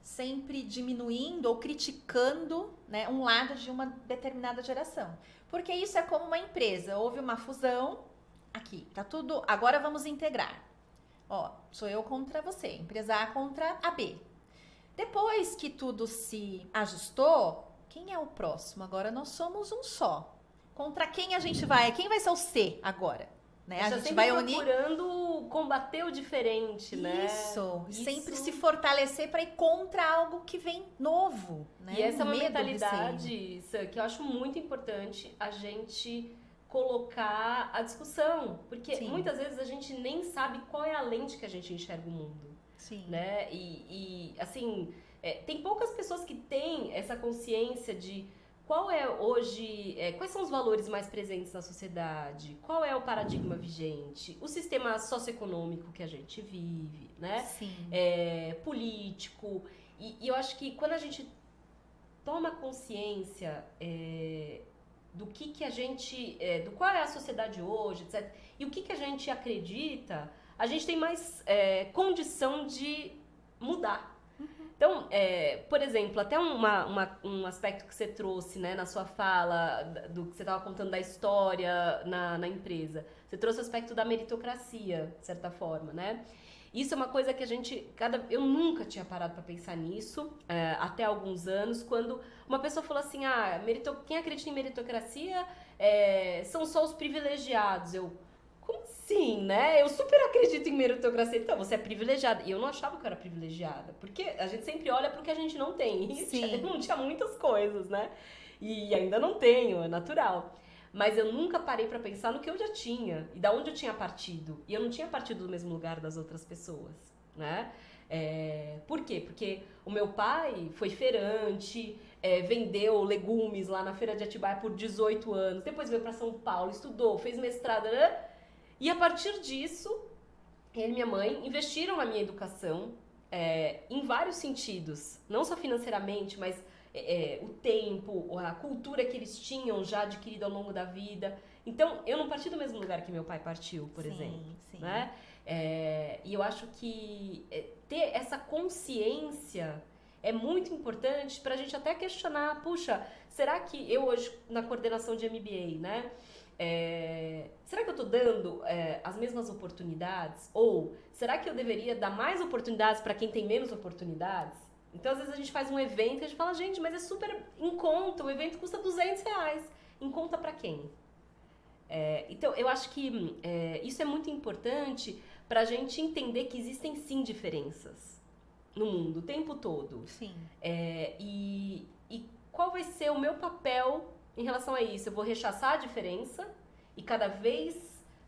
sempre diminuindo ou criticando, né, um lado de uma determinada geração. Porque isso é como uma empresa, houve uma fusão, aqui, tá tudo, agora vamos integrar. Ó, sou eu contra você, empresa A contra a B. Depois que tudo se ajustou, quem é o próximo? Agora nós somos um só. Contra quem a gente vai? Quem vai ser o C agora? Né? A gente vai unir, procurando combater o diferente, né? Isso. Sempre se fortalecer para ir contra algo que vem novo, né? E essa é uma mentalidade que eu acho muito importante a gente colocar a discussão, porque muitas vezes a gente nem sabe qual é a lente que a gente enxerga o mundo. Sim. Né? E assim, tem poucas pessoas que têm essa consciência de qual é hoje, quais são os valores mais presentes na sociedade, qual é o paradigma vigente, o sistema socioeconômico que a gente vive, né? Sim. Político. E eu acho que quando a gente toma consciência do que a gente, do qual é a sociedade hoje, etc., e o que a gente acredita, a gente tem mais condição de mudar. Então, por exemplo, até um aspecto que você trouxe, né, na sua fala, do que você estava contando da história na empresa. Você trouxe o aspecto da meritocracia, de certa forma, né? Isso é uma coisa que eu nunca tinha parado para pensar nisso, até alguns anos, quando uma pessoa falou assim, quem acredita em meritocracia são só os privilegiados. Como assim, né? Eu super acredito em meritocracia. Então, você é privilegiada. E eu não achava que eu era privilegiada. Porque a gente sempre olha pro que a gente não tem. E não tinha muitas coisas, né? E ainda não tenho, é natural. Mas eu nunca parei pra pensar no que eu já tinha. E da onde eu tinha partido. E eu não tinha partido do mesmo lugar das outras pessoas, né? Por quê? Porque o meu pai foi feirante, vendeu legumes lá na Feira de Atibaia por 18 anos. Depois veio pra São Paulo, estudou, fez mestrado, né? E a partir disso, ele e minha mãe investiram na minha educação em vários sentidos. Não só financeiramente, mas o tempo, a cultura que eles tinham já adquirido ao longo da vida. Então, eu não parti do mesmo lugar que meu pai partiu, por exemplo. Sim. Né? E eu acho que ter essa consciência é muito importante para a gente até questionar, puxa, será que eu hoje, na coordenação de MBA, né? Será que eu estou dando as mesmas oportunidades? Ou será que eu deveria dar mais oportunidades para quem tem menos oportunidades? Então, às vezes a gente faz um evento e a gente fala, gente, mas é super em conta, o evento custa R$200. Em conta para quem? Então, eu acho que isso é muito importante para a gente entender que existem sim diferenças no mundo, o tempo todo. Sim. E qual vai ser o meu papel em relação a isso? Eu vou rechaçar a diferença e cada vez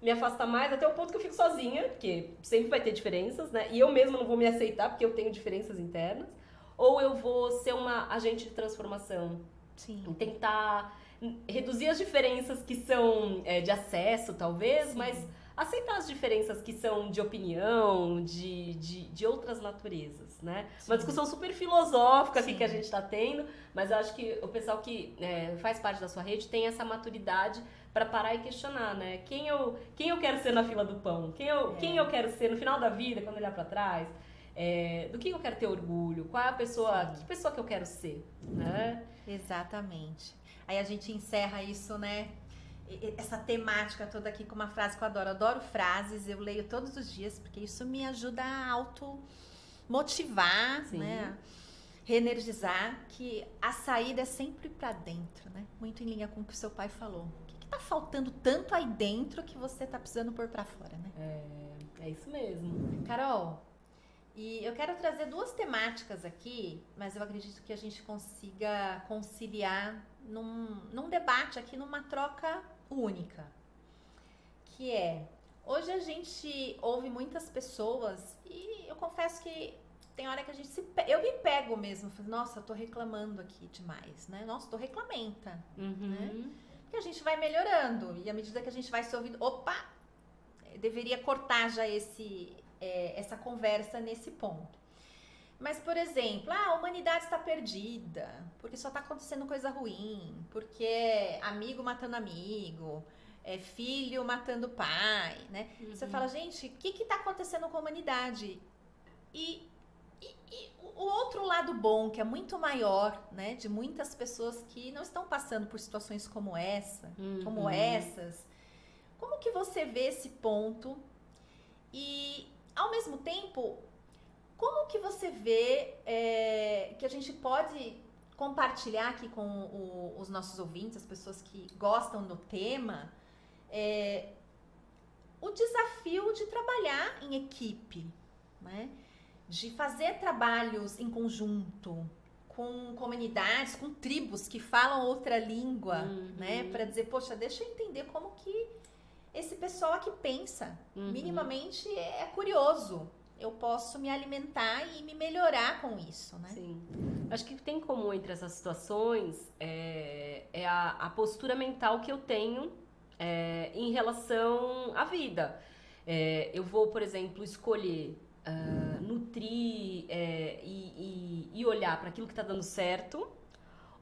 me afastar mais até o ponto que eu fico sozinha, porque sempre vai ter diferenças, né? E eu mesma não vou me aceitar porque eu tenho diferenças internas. Ou eu vou ser uma agente de transformação. Sim. E tentar reduzir as diferenças que são de acesso, talvez, sim, mas aceitar as diferenças que são de opinião, de outras naturezas, né? Sim. Uma discussão super filosófica aqui que a gente está tendo, mas eu acho que o pessoal que faz parte da sua rede tem essa maturidade para parar e questionar, né? Quem eu quero ser na fila do pão? Quem eu quero ser no final da vida, quando olhar para trás? Do que eu quero ter orgulho? Qual é a pessoa, que pessoa que eu quero ser, né? Exatamente. Aí a gente encerra isso, né? Essa temática toda aqui com uma frase que eu adoro. Eu adoro frases, eu leio todos os dias, porque isso me ajuda a automotivar, né? Reenergizar, que a saída é sempre pra dentro, né? Muito em linha com o que o seu pai falou. O que tá faltando tanto aí dentro que você tá precisando pôr pra fora, né? É isso mesmo. Carol, e eu quero trazer 2 temáticas aqui, mas eu acredito que a gente consiga conciliar num debate aqui, numa troca única. Que é, hoje a gente ouve muitas pessoas e eu confesso que tem hora que a gente eu me pego mesmo, nossa, eu tô reclamando aqui demais, né? Nossa, tô reclamenta, né? Porque a gente vai melhorando e à medida que a gente vai se ouvindo, opa, deveria cortar já essa conversa nesse ponto. Mas, por exemplo, a humanidade está perdida, porque só está acontecendo coisa ruim, porque é amigo matando amigo, é filho matando pai, né? Você fala, gente, o que está acontecendo com a humanidade? E o outro lado bom, que é muito maior, né? De muitas pessoas que não estão passando por situações como essa, como essas. Como que você vê esse ponto? E, ao mesmo tempo, como que você vê que a gente pode compartilhar aqui com os nossos ouvintes, as pessoas que gostam do tema, o desafio de trabalhar em equipe, né? De fazer trabalhos em conjunto, com comunidades, com tribos que falam outra língua, né? Para dizer, poxa, deixa eu entender como que esse pessoal aqui pensa. Minimamente é curioso. Eu posso me alimentar e me melhorar com isso, né? Sim. Acho que o que tem em comum entre essas situações é a postura mental que eu tenho em relação à vida. Eu vou, por exemplo, escolher nutrir e olhar para aquilo que está dando certo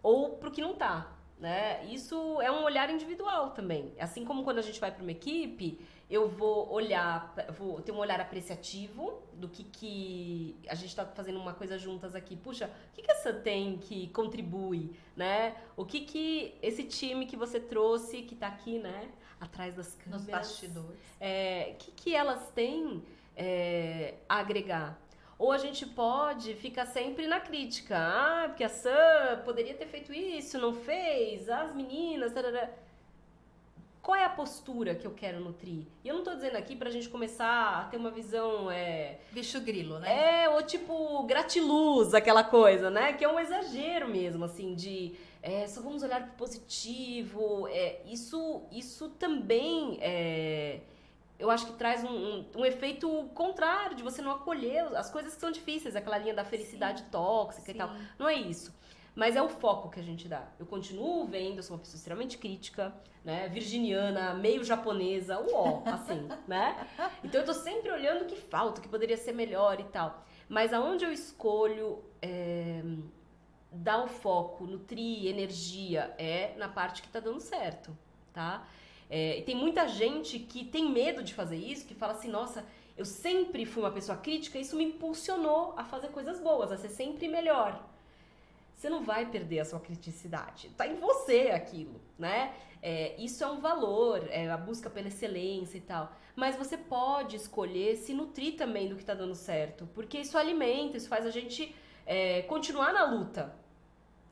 ou para o que não está, né? Isso é um olhar individual também. Assim como quando a gente vai para uma equipe, eu vou ter um olhar apreciativo do que a gente está fazendo uma coisa juntas aqui. Puxa, o que essa tem que contribui, né? O que esse time que você trouxe, que está aqui, né? Atrás das câmeras. Nos bastidores. O que elas têm a agregar? Ou a gente pode ficar sempre na crítica. Porque a Sam poderia ter feito isso, não fez. As meninas... Tarará. Qual é a postura que eu quero nutrir? E eu não tô dizendo aqui pra gente começar a ter uma visão... bicho grilo, né? Ou tipo gratiluz, aquela coisa, né? Que é um exagero mesmo, assim, de... só vamos olhar pro positivo. Isso também... eu acho que traz um efeito contrário, de você não acolher as coisas que são difíceis, aquela linha da felicidade tóxica e tal. Não é isso. Mas é o foco que a gente dá. Eu continuo vendo, eu sou uma pessoa extremamente crítica, né? Virginiana, meio japonesa, assim, né? Então eu tô sempre olhando o que falta, o que poderia ser melhor e tal. Mas aonde eu escolho dar o foco, nutrir energia, na parte que tá dando certo, tá? E tem muita gente que tem medo de fazer isso, que fala assim, nossa, eu sempre fui uma pessoa crítica, isso me impulsionou a fazer coisas boas, a ser sempre melhor. Você não vai perder a sua criticidade, tá em você aquilo, né? Isso é um valor, a busca pela excelência e tal. Mas você pode escolher se nutrir também do que tá dando certo, porque isso alimenta, isso faz a gente continuar na luta,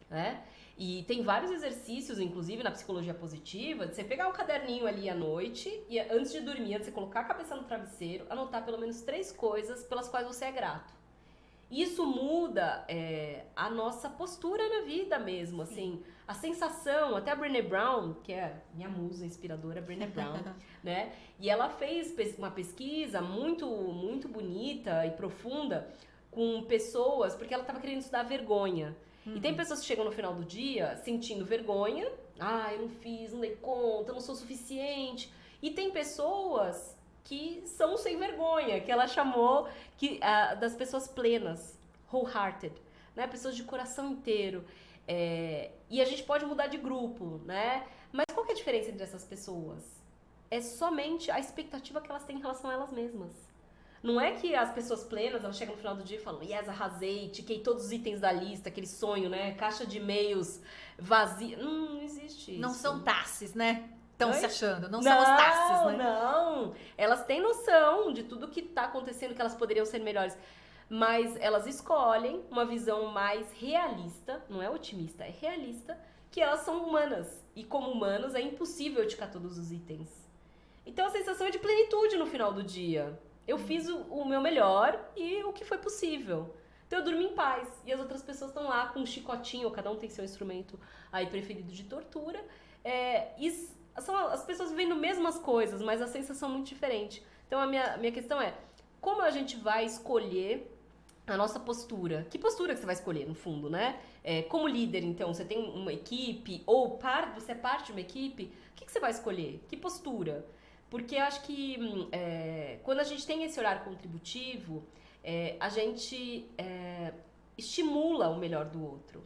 né? E tem vários exercícios, inclusive na psicologia positiva, de você pegar um caderninho ali à noite e antes de dormir, antes de você colocar a cabeça no travesseiro, anotar pelo menos 3 coisas pelas quais você é grato. Isso muda a nossa postura na vida mesmo, assim, a sensação, até a Brené Brown, que é minha musa inspiradora, Brené Brown, né? E ela fez uma pesquisa muito, muito bonita e profunda com pessoas, porque ela estava querendo estudar vergonha. E tem pessoas que chegam no final do dia sentindo vergonha, eu não fiz, não dei conta, eu não sou suficiente. E tem pessoas que são sem vergonha, que ela chamou das pessoas plenas, wholehearted, né? Pessoas de coração inteiro. E a gente pode mudar de grupo, né? Mas qual que é a diferença entre essas pessoas? É somente a expectativa que elas têm em relação a elas mesmas. Não é que as pessoas plenas, elas chegam no final do dia e falam, yes, arrasei, tiquei todos os itens da lista, aquele sonho, né? Caixa de e-mails vazia. Não existe isso. Não são tasses, né? Estão se achando, não são os tasses, né? Não, elas têm noção de tudo que está acontecendo, que elas poderiam ser melhores. Mas elas escolhem uma visão mais realista, não é otimista, é realista, que elas são humanas. E como humanos é impossível eticar todos os itens. Então a sensação é de plenitude no final do dia. Eu fiz o meu melhor e o que foi possível. Então eu durmo em paz. E as outras pessoas estão lá com um chicotinho, cada um tem seu instrumento aí preferido de tortura. As pessoas vivendo mesmas coisas, mas a sensação é muito diferente. Então a minha questão é, como a gente vai escolher a nossa postura? Que postura que você vai escolher, no fundo, né? Como líder, então, você tem uma equipe, ou você é parte de uma equipe, o que você vai escolher? Que postura? Porque eu acho que quando a gente tem esse olhar contributivo, a gente estimula o melhor do outro.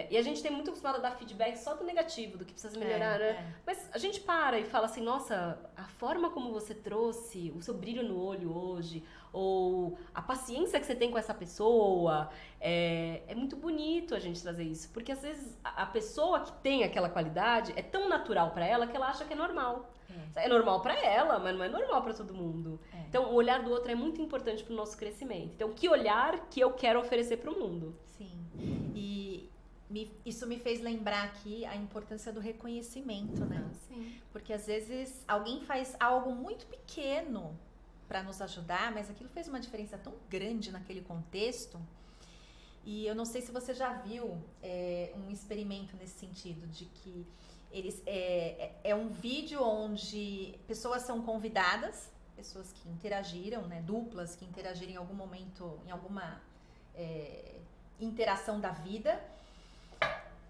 E a gente tem muito acostumado a dar feedback só do negativo, do que precisa melhorar, né? Mas a gente para e fala assim, nossa, a forma como você trouxe o seu brilho no olho hoje, ou a paciência que você tem com essa pessoa, é muito bonito a gente trazer isso. Porque às vezes a pessoa que tem aquela qualidade é tão natural pra ela que ela acha que é normal. É normal pra ela, mas não é normal pra todo mundo. Então o olhar do outro é muito importante pro nosso crescimento. Então que olhar que eu quero oferecer pro mundo? Sim. E isso me fez lembrar aqui a importância do reconhecimento, né? Sim. Porque às vezes alguém faz algo muito pequeno para nos ajudar, mas aquilo fez uma diferença tão grande naquele contexto. E eu não sei se você já viu um experimento nesse sentido, de que é um vídeo onde pessoas são convidadas, pessoas que interagiram, né, duplas que interagiram em algum momento, em alguma interação da vida.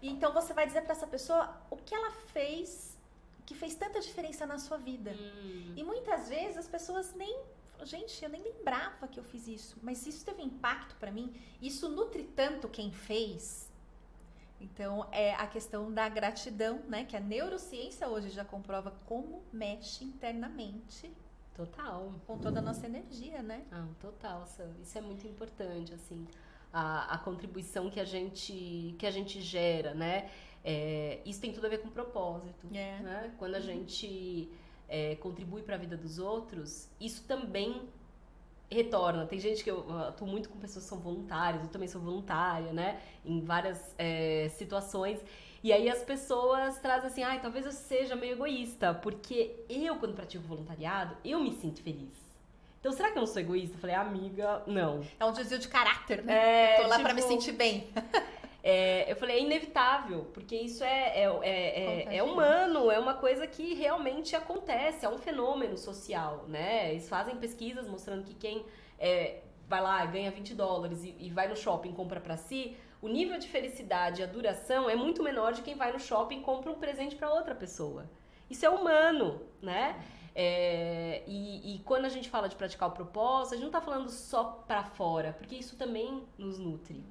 Então você vai dizer para essa pessoa o que ela fez, que fez tanta diferença na sua vida. E muitas vezes as pessoas gente, eu nem lembrava que eu fiz isso, mas isso teve impacto para mim, isso nutre tanto quem fez. Então é a questão da gratidão, né, que a neurociência hoje já comprova como mexe internamente. Total. Com toda a nossa energia, né? Total, isso é muito importante, assim. A contribuição que a gente gera, né? Isso tem tudo a ver com propósito. Né? Quando a gente contribui para a vida dos outros, isso também retorna. Tem gente que eu atuo muito com pessoas que são voluntárias, eu também sou voluntária, né? Em várias situações. E aí as pessoas trazem assim, talvez eu seja meio egoísta, porque eu, quando pratico voluntariado, eu me sinto feliz. Então, será que eu não sou egoísta? Eu falei, amiga, não. É um desvio de caráter, né? Eu tô lá pra me sentir bem. Eu falei, é inevitável, porque isso é humano, é uma coisa que realmente acontece, é um fenômeno social, né? Eles fazem pesquisas mostrando que quem vai lá e ganha $20 e vai no shopping e compra pra si, o nível de felicidade e a duração é muito menor de quem vai no shopping e compra um presente pra outra pessoa. Isso é humano, né? E quando a gente fala de praticar o propósito, a gente não tá falando só pra fora, porque isso também nos nutre,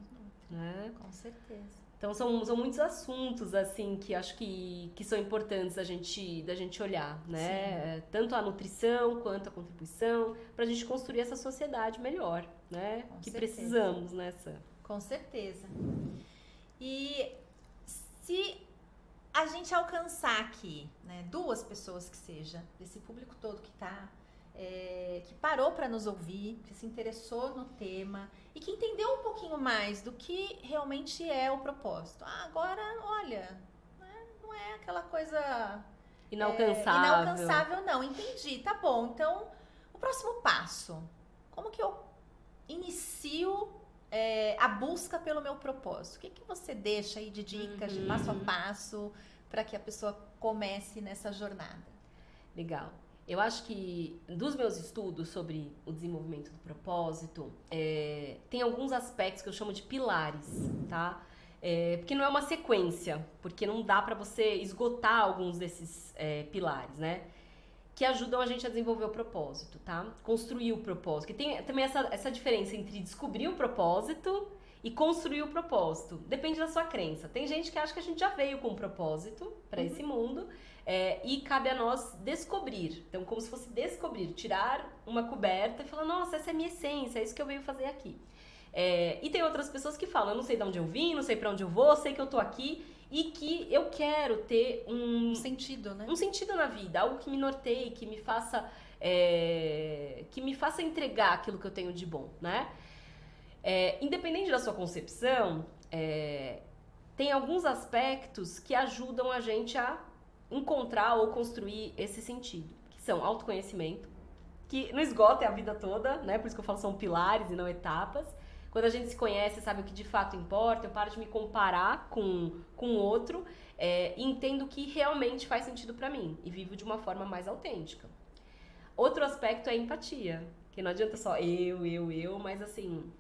né? Com certeza. Então são muitos assuntos, assim, que acho que são importantes da gente olhar, né? Tanto a nutrição quanto a contribuição, pra gente construir essa sociedade melhor, né? Com que certeza. precisamos nessa. Com certeza. E se a gente alcançar aqui, né, 2 pessoas que seja, desse público todo que que parou para nos ouvir, que se interessou no tema e que entendeu um pouquinho mais do que realmente é o propósito. Agora, olha, não é aquela coisa Inalcançável, não. Entendi, tá bom. Então, o próximo passo, como que eu inicio a busca pelo meu propósito? O que você deixa aí de dicas, de passo a passo, para que a pessoa comece nessa jornada? Legal. Eu acho que dos meus estudos sobre o desenvolvimento do propósito, tem alguns aspectos que eu chamo de pilares, tá? Porque não é uma sequência, porque não dá pra você esgotar alguns desses pilares, né? Que ajudam a gente a desenvolver o propósito, tá? Construir o propósito. Que tem também essa diferença entre descobrir o propósito e construir o propósito. Depende da sua crença. Tem gente que acha que a gente já veio com um propósito para esse mundo e cabe a nós descobrir. Então, como se fosse descobrir, tirar uma coberta e falar, nossa, essa é a minha essência, é isso que eu venho fazer aqui. E tem outras pessoas que falam, eu não sei de onde eu vim, não sei para onde eu vou, sei que eu tô aqui e que eu quero ter um sentido, né? Um sentido na vida, algo que me norteie, que me faça entregar aquilo que eu tenho de bom, né? Independente da sua concepção, tem alguns aspectos que ajudam a gente a encontrar ou construir esse sentido, que são autoconhecimento, que não esgota a vida toda, né? Por isso que eu falo são pilares e não etapas. Quando a gente se conhece, sabe o que de fato importa, eu paro de me comparar com o outro e entendo o que realmente faz sentido pra mim e vivo de uma forma mais autêntica. Outro aspecto é a empatia, que não adianta só eu, mas assim,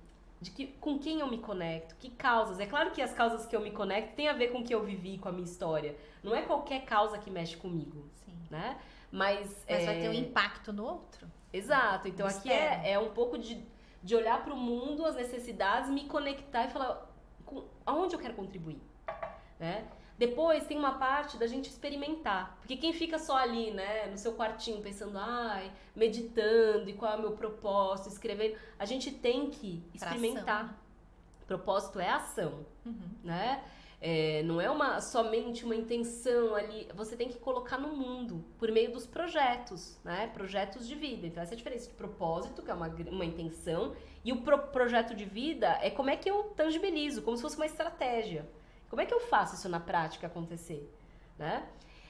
com quem eu me conecto, que causas. É claro que as causas que eu me conecto têm a ver com o que eu vivi, com a minha história. Não é qualquer causa que mexe comigo, Sim. né? Mas vai ter um impacto no outro. Exato. Então aqui é um pouco de olhar para o mundo, as necessidades, me conectar e falar aonde eu quero contribuir, né? Depois tem uma parte da gente experimentar, porque quem fica só ali, né, no seu quartinho pensando, meditando e qual é o meu propósito, escrevendo, a gente tem que experimentar. Ação. Propósito é ação, né? Não é somente uma intenção ali, você tem que colocar no mundo, por meio dos projetos, né? Projetos de vida. Então essa é a diferença de propósito, que é uma intenção, e o projeto de vida é como é que eu tangibilizo, como se fosse uma estratégia. Como é que eu faço isso na prática acontecer, né?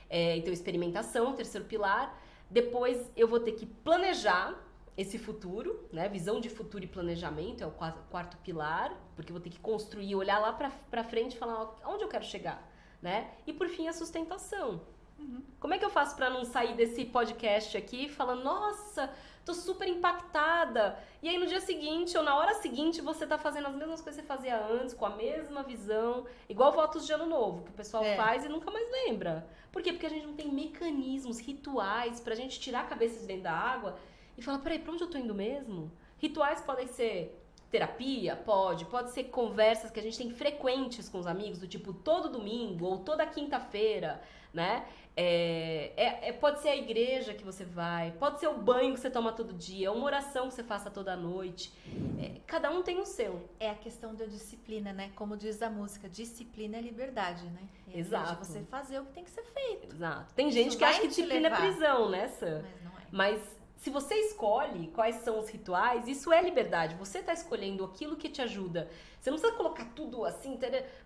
Então experimentação, terceiro pilar. Depois eu vou ter que planejar esse futuro, né? Visão de futuro e planejamento é o quarto pilar, porque eu vou ter que construir, olhar lá pra frente e falar onde eu quero chegar, né? E por fim a sustentação. Como é que eu faço pra não sair desse podcast aqui falando, nossa, tô super impactada, e aí no dia seguinte ou na hora seguinte você tá fazendo as mesmas coisas que você fazia antes, com a mesma visão, igual votos de ano novo, que o pessoal faz e nunca mais lembra. Por quê? Porque a gente não tem mecanismos, rituais pra gente tirar a cabeça de dentro da água e falar, peraí, pra onde eu tô indo mesmo? Rituais podem ser terapia, pode ser conversas que a gente tem frequentes com os amigos, do tipo todo domingo ou toda quinta-feira, né? Pode ser a igreja que você vai, pode ser o banho que você toma todo dia, uma oração que você faça toda noite. Cada um tem o seu. É a questão da disciplina, né? Como diz a música, disciplina é liberdade, né? Exato. Você fazer o que tem que ser feito. Exato. Tem gente que acha que disciplina é prisão, né, Sam? Mas não é. Mas se você escolhe quais são os rituais, isso é liberdade. Você está escolhendo aquilo que te ajuda. Você não precisa colocar tudo assim,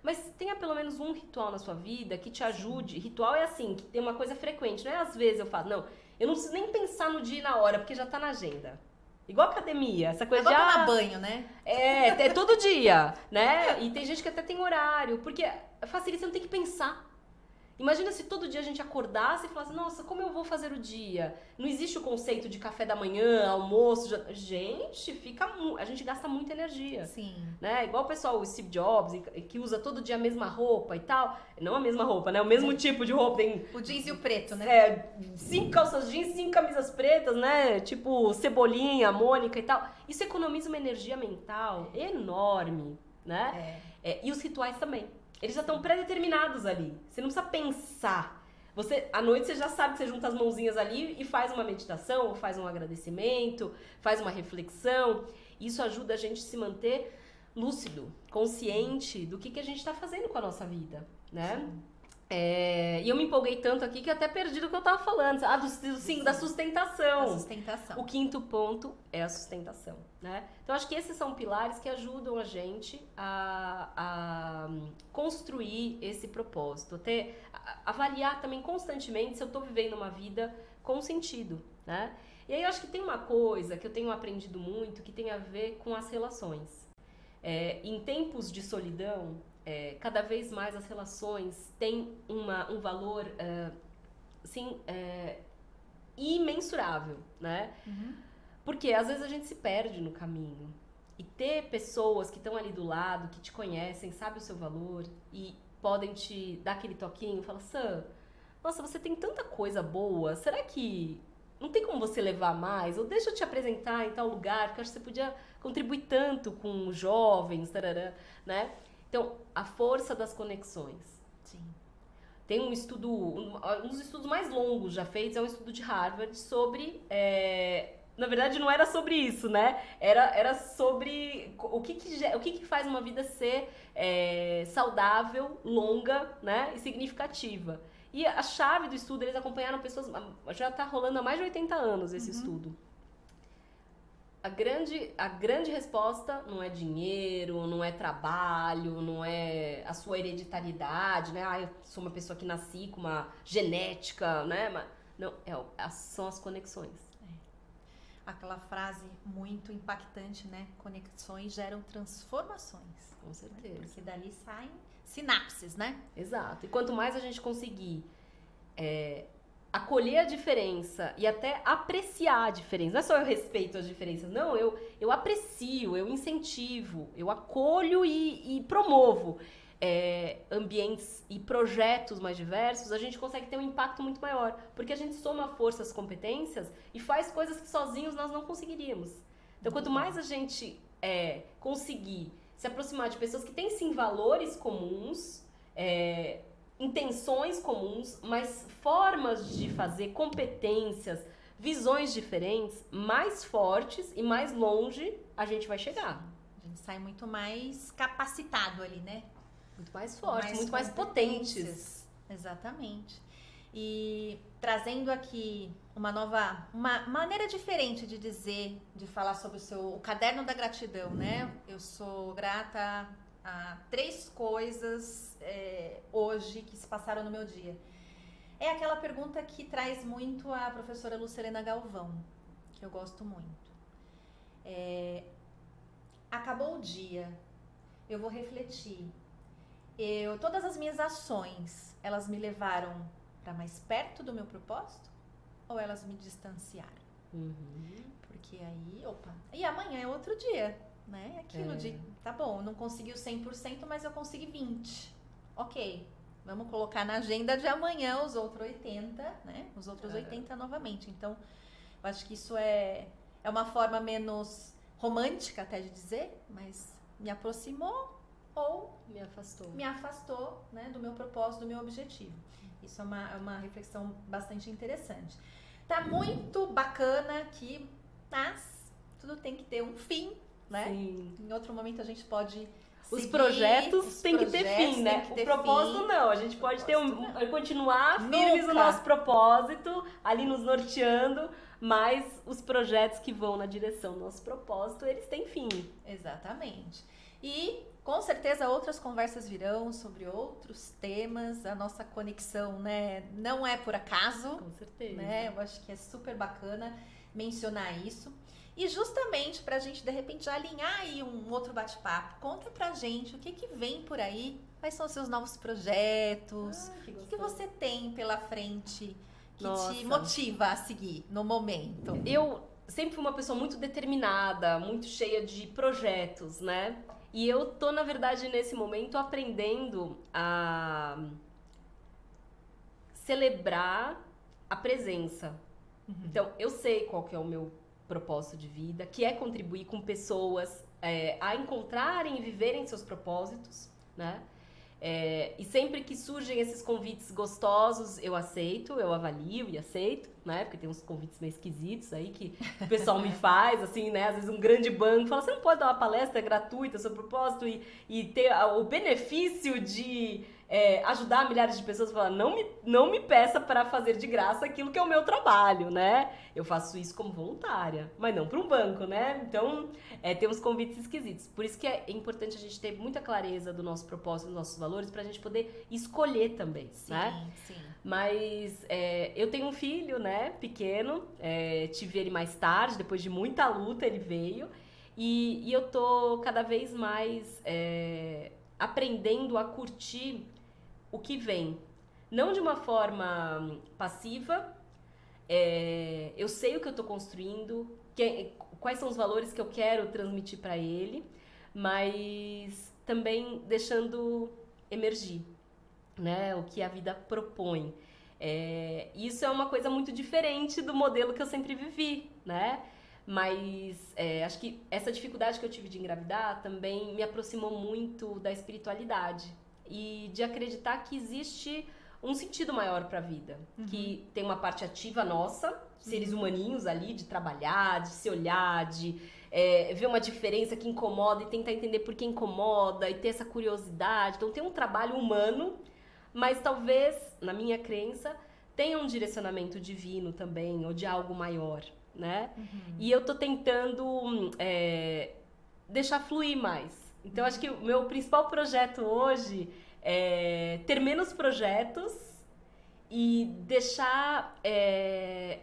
mas tenha pelo menos um ritual na sua vida que te ajude. Sim. Ritual é assim, que tem uma coisa frequente. Não é às vezes eu falo, não, eu não preciso nem pensar no dia e na hora, porque já tá na agenda. Igual academia, essa coisa de... tomar banho, né? É todo dia, né? E tem gente que até tem horário, porque facilita, você não tem que pensar. Imagina se todo dia a gente acordasse e falasse, nossa, como eu vou fazer o dia? Não existe o conceito de café da manhã, almoço... Gente, a gente gasta muita energia. Sim. Né? Igual o pessoal, o Steve Jobs, que usa todo dia a mesma roupa e tal. Não a mesma roupa, né? O mesmo tipo de roupa. Tem, o jeans e o preto, né? 5 calças jeans, 5 camisas pretas, né? Tipo Cebolinha, Mônica e tal. Isso economiza uma energia mental enorme, né? E os rituais também. Eles já estão pré-determinados ali. Você não precisa pensar. À noite você já sabe que você junta as mãozinhas ali e faz uma meditação, ou faz um agradecimento, faz uma reflexão. Isso ajuda a gente a se manter lúcido, consciente do que a gente está fazendo com a nossa vida, né? E eu me empolguei tanto aqui que até perdi do que eu tava falando. Da sustentação. A sustentação. O quinto ponto é a sustentação, né? Então, acho que esses são pilares que ajudam a gente a construir esse propósito. Até avaliar também constantemente se eu tô vivendo uma vida com sentido, né? E aí, eu acho que tem uma coisa que eu tenho aprendido muito que tem a ver com as relações. Em tempos de solidão, cada vez mais as relações têm um valor imensurável, né? Porque às vezes a gente se perde no caminho. E ter pessoas que estão ali do lado, que te conhecem, sabem o seu valor e podem te dar aquele toquinho, fala, Sam, nossa, você tem tanta coisa boa, será que não tem como você levar mais? Ou deixa eu te apresentar em tal lugar, porque eu acho que você podia contribuir tanto com os jovens, tarará, né? Então, a força das conexões. Sim. Tem um estudo, um dos estudos mais longos já feitos, é um estudo de Harvard sobre... na verdade, não era sobre isso, né? Era sobre o que faz uma vida ser saudável, longa, né? E significativa. E a chave do estudo, eles acompanharam pessoas... Já está rolando há mais de 80 anos esse estudo. A grande resposta não é dinheiro, não é trabalho, não é a sua hereditariedade, né? Eu sou uma pessoa que nasci com uma genética, né? Não, são as conexões. Aquela frase muito impactante, né? Conexões geram transformações. Com certeza. Porque dali saem sinapses, né? Exato. E quanto mais a gente conseguir acolher a diferença e até apreciar a diferença, não é só eu respeito as diferenças, não, eu aprecio, eu incentivo, eu acolho e promovo ambientes e projetos mais diversos, a gente consegue ter um impacto muito maior, porque a gente soma forças, competências e faz coisas que sozinhos nós não conseguiríamos. Então, quanto mais a gente conseguir se aproximar de pessoas que têm, sim, valores comuns, intenções comuns, mas formas de fazer, competências, visões diferentes, mais fortes e mais longe a gente vai chegar. A gente sai muito mais capacitado ali, né? Muito mais fortes, muito mais potentes. Exatamente. E trazendo aqui uma maneira diferente de dizer, de falar sobre o caderno da gratidão, né? Eu sou grata a 3 coisas hoje que se passaram no meu dia. É aquela pergunta que traz muito a professora Lucelena Galvão, que eu gosto muito. Acabou o dia, eu vou refletir. Todas as minhas ações, elas me levaram para mais perto do meu propósito ou elas me distanciaram? Porque aí, e amanhã é outro dia, né? Aquilo de, tá bom, não conseguiu 100%, mas eu consegui 20%. Ok, vamos colocar na agenda de amanhã os outros 80%, né? Os outros 80% novamente. Então, eu acho que isso é uma forma menos romântica até de dizer, mas me aproximou ou me afastou, né, do meu propósito, do meu objetivo. Isso é uma reflexão bastante interessante. Tá muito bacana aqui, mas tudo tem que ter um fim, né? Sim. Em outro momento a gente pode Os seguir, projetos têm que ter fim, né? O propósito não, a gente pode continuar firmes no nosso propósito, ali nos norteando, mas os projetos que vão na direção do nosso propósito, eles têm fim. Exatamente. E com certeza outras conversas virão sobre outros temas, a nossa conexão, né, não é por acaso. Com certeza. Né? Eu acho que é super bacana mencionar isso. E justamente pra gente, de repente, já alinhar aí um outro bate-papo, conta pra gente o que vem por aí, quais são os seus novos projetos, o que você tem pela frente que te motiva a seguir no momento. Eu sempre fui uma pessoa muito determinada, muito cheia de projetos, né? E eu tô, na verdade, nesse momento aprendendo a celebrar a presença. Então, eu sei qual que é o meu propósito de vida, que é contribuir com pessoas a encontrarem e viverem seus propósitos, né? E sempre que surgem esses convites gostosos, eu aceito, eu avalio e aceito, né? Porque tem uns convites meio esquisitos aí que o pessoal me faz, assim, né? Às vezes um grande banco fala, você não pode dar uma palestra gratuita sobre propósito e ter o benefício de ajudar milhares de pessoas? Fala, não me peça para fazer de graça aquilo que é o meu trabalho, né? Eu faço isso como voluntária, mas não para um banco, né? Então, tem uns convites esquisitos. Por isso que é importante a gente ter muita clareza do nosso propósito, dos nossos valores, pra gente poder escolher também, né? Sim. Mas eu tenho um filho, né, pequeno, tive ele mais tarde, depois de muita luta ele veio, e eu tô cada vez mais aprendendo a curtir o que vem. Não de uma forma passiva, eu sei o que eu tô construindo, quais são os valores que eu quero transmitir para ele, mas também deixando emergir, né, o que a vida propõe. Isso é uma coisa muito diferente do modelo que eu sempre vivi, né? Mas acho que essa dificuldade que eu tive de engravidar também me aproximou muito da espiritualidade e de acreditar que existe um sentido maior para a vida, que tem uma parte ativa nossa, seres humaninhos ali, de trabalhar, de se olhar, de ver uma diferença que incomoda e tentar entender por que incomoda e ter essa curiosidade. Então tem um trabalho humano, mas talvez, na minha crença, tenha um direcionamento divino também, ou de algo maior, né? E eu tô tentando deixar fluir mais. Então, acho que o meu principal projeto hoje é ter menos projetos e deixar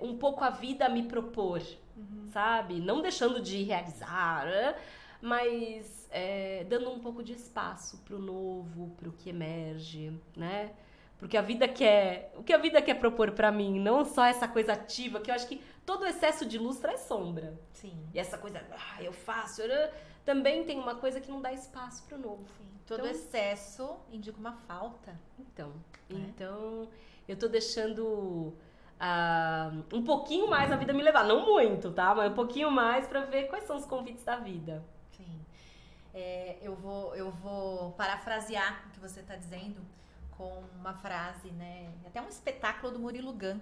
um pouco a vida me propor, sabe? Não deixando de realizar, mas dando um pouco de espaço pro novo, pro que emerge, né? Porque o que a vida quer propor pra mim, não só essa coisa ativa, que eu acho que todo excesso de luz traz sombra. Sim. E essa coisa, eu faço, também tem uma coisa que não dá espaço pro novo. Sim. Todo Então, excesso indica uma falta. Então eu tô deixando um pouquinho mais a vida me levar. Não muito, tá? Mas um pouquinho mais pra ver quais são os convites da vida. Sim. Eu vou parafrasear o que você está dizendo com uma frase, né? Até um espetáculo do Murilo Gun,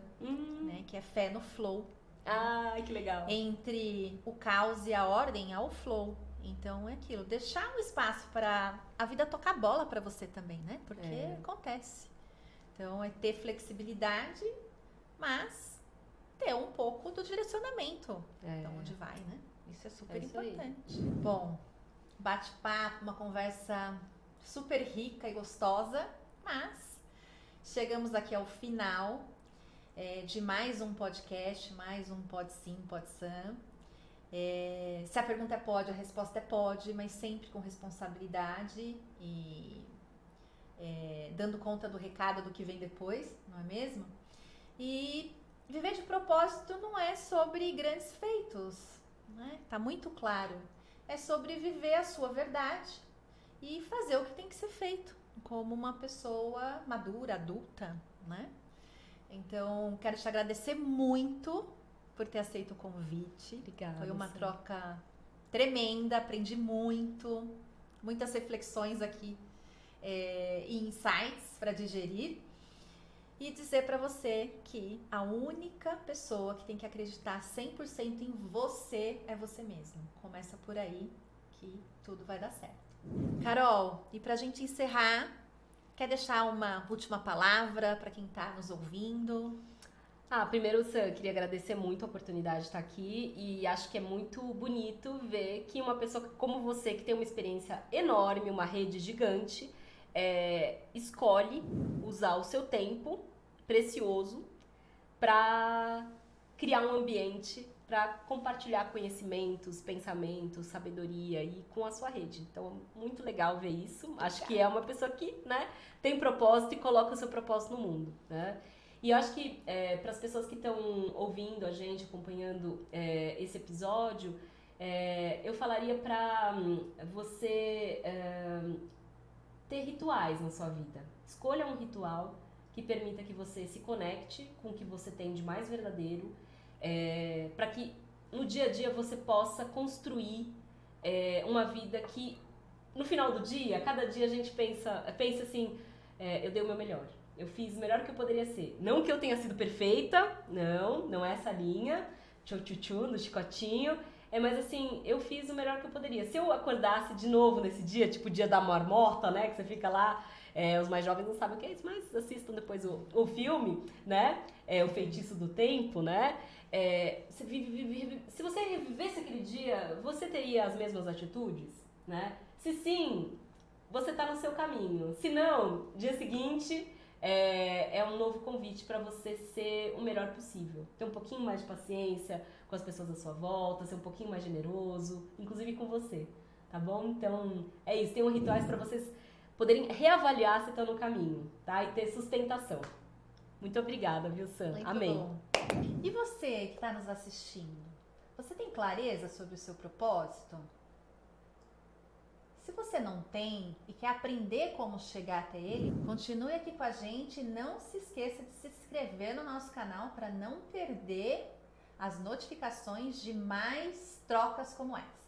né? Que é fé no flow. Ai, que legal. Entre o caos e a ordem, há o flow. Então é aquilo, deixar um espaço para a vida tocar bola para você também, né? Porque acontece. Então é ter flexibilidade, mas ter um pouco do direcionamento de onde vai, né? Isso é super importante. Bom, bate-papo, uma conversa super rica e gostosa, mas chegamos aqui ao final de mais um podcast, mais um Pode Sim, Pode Sam. Se a pergunta é pode, a resposta é pode, mas sempre com responsabilidade e dando conta do recado do que vem depois, não é mesmo? E viver de propósito não é sobre grandes feitos, né? Tá muito claro. É sobre viver a sua verdade e fazer o que tem que ser feito, como uma pessoa madura, adulta, né? Então, quero te agradecer muito por ter aceito o convite. Obrigada. Foi uma troca tremenda, aprendi muito, muitas reflexões aqui e insights para digerir. E dizer para você que a única pessoa que tem que acreditar 100% em você é você mesmo. Começa por aí que tudo vai dar certo. Carol, e pra gente encerrar, quer deixar uma última palavra para quem tá nos ouvindo? Primeiro, Sam, queria agradecer muito a oportunidade de estar aqui e acho que é muito bonito ver que uma pessoa como você, que tem uma experiência enorme, uma rede gigante, escolhe usar o seu tempo precioso para criar um ambiente para compartilhar conhecimentos, pensamentos, sabedoria e com a sua rede. Então, muito legal ver isso. Acho que é uma pessoa que, né, tem propósito e coloca o seu propósito no mundo, né? E eu acho que para as pessoas que estão ouvindo a gente, acompanhando esse episódio, eu falaria para você ter rituais na sua vida. Escolha um ritual que permita que você se conecte com o que você tem de mais verdadeiro, para que no dia a dia você possa construir uma vida que, no final do dia, cada dia a gente pensa assim, eu dei o meu melhor. Eu fiz o melhor que eu poderia ser. Não que eu tenha sido perfeita, não é essa linha, tchu-tchu-tchu, no chicotinho, mas assim, eu fiz o melhor que eu poderia. Se eu acordasse de novo nesse dia, tipo o dia da morta, né, que você fica lá, os mais jovens não sabem o que é isso, mas assistam depois o filme, né, O Feitiço do Tempo, né, se você revivesse aquele dia, você teria as mesmas atitudes, né? Se sim, você tá no seu caminho. Se não, dia seguinte é um novo convite para você ser o melhor possível. Ter um pouquinho mais de paciência com as pessoas à sua volta, ser um pouquinho mais generoso, inclusive com você, tá bom? Então, é isso. Tem rituais para vocês poderem reavaliar se estão no caminho, tá? E ter sustentação. Muito obrigada, viu, Sam? Muito Amém. Bom. E você que está nos assistindo, você tem clareza sobre o seu propósito? Se você não tem e quer aprender como chegar até ele, continue aqui com a gente e não se esqueça de se inscrever no nosso canal para não perder as notificações de mais trocas como essa.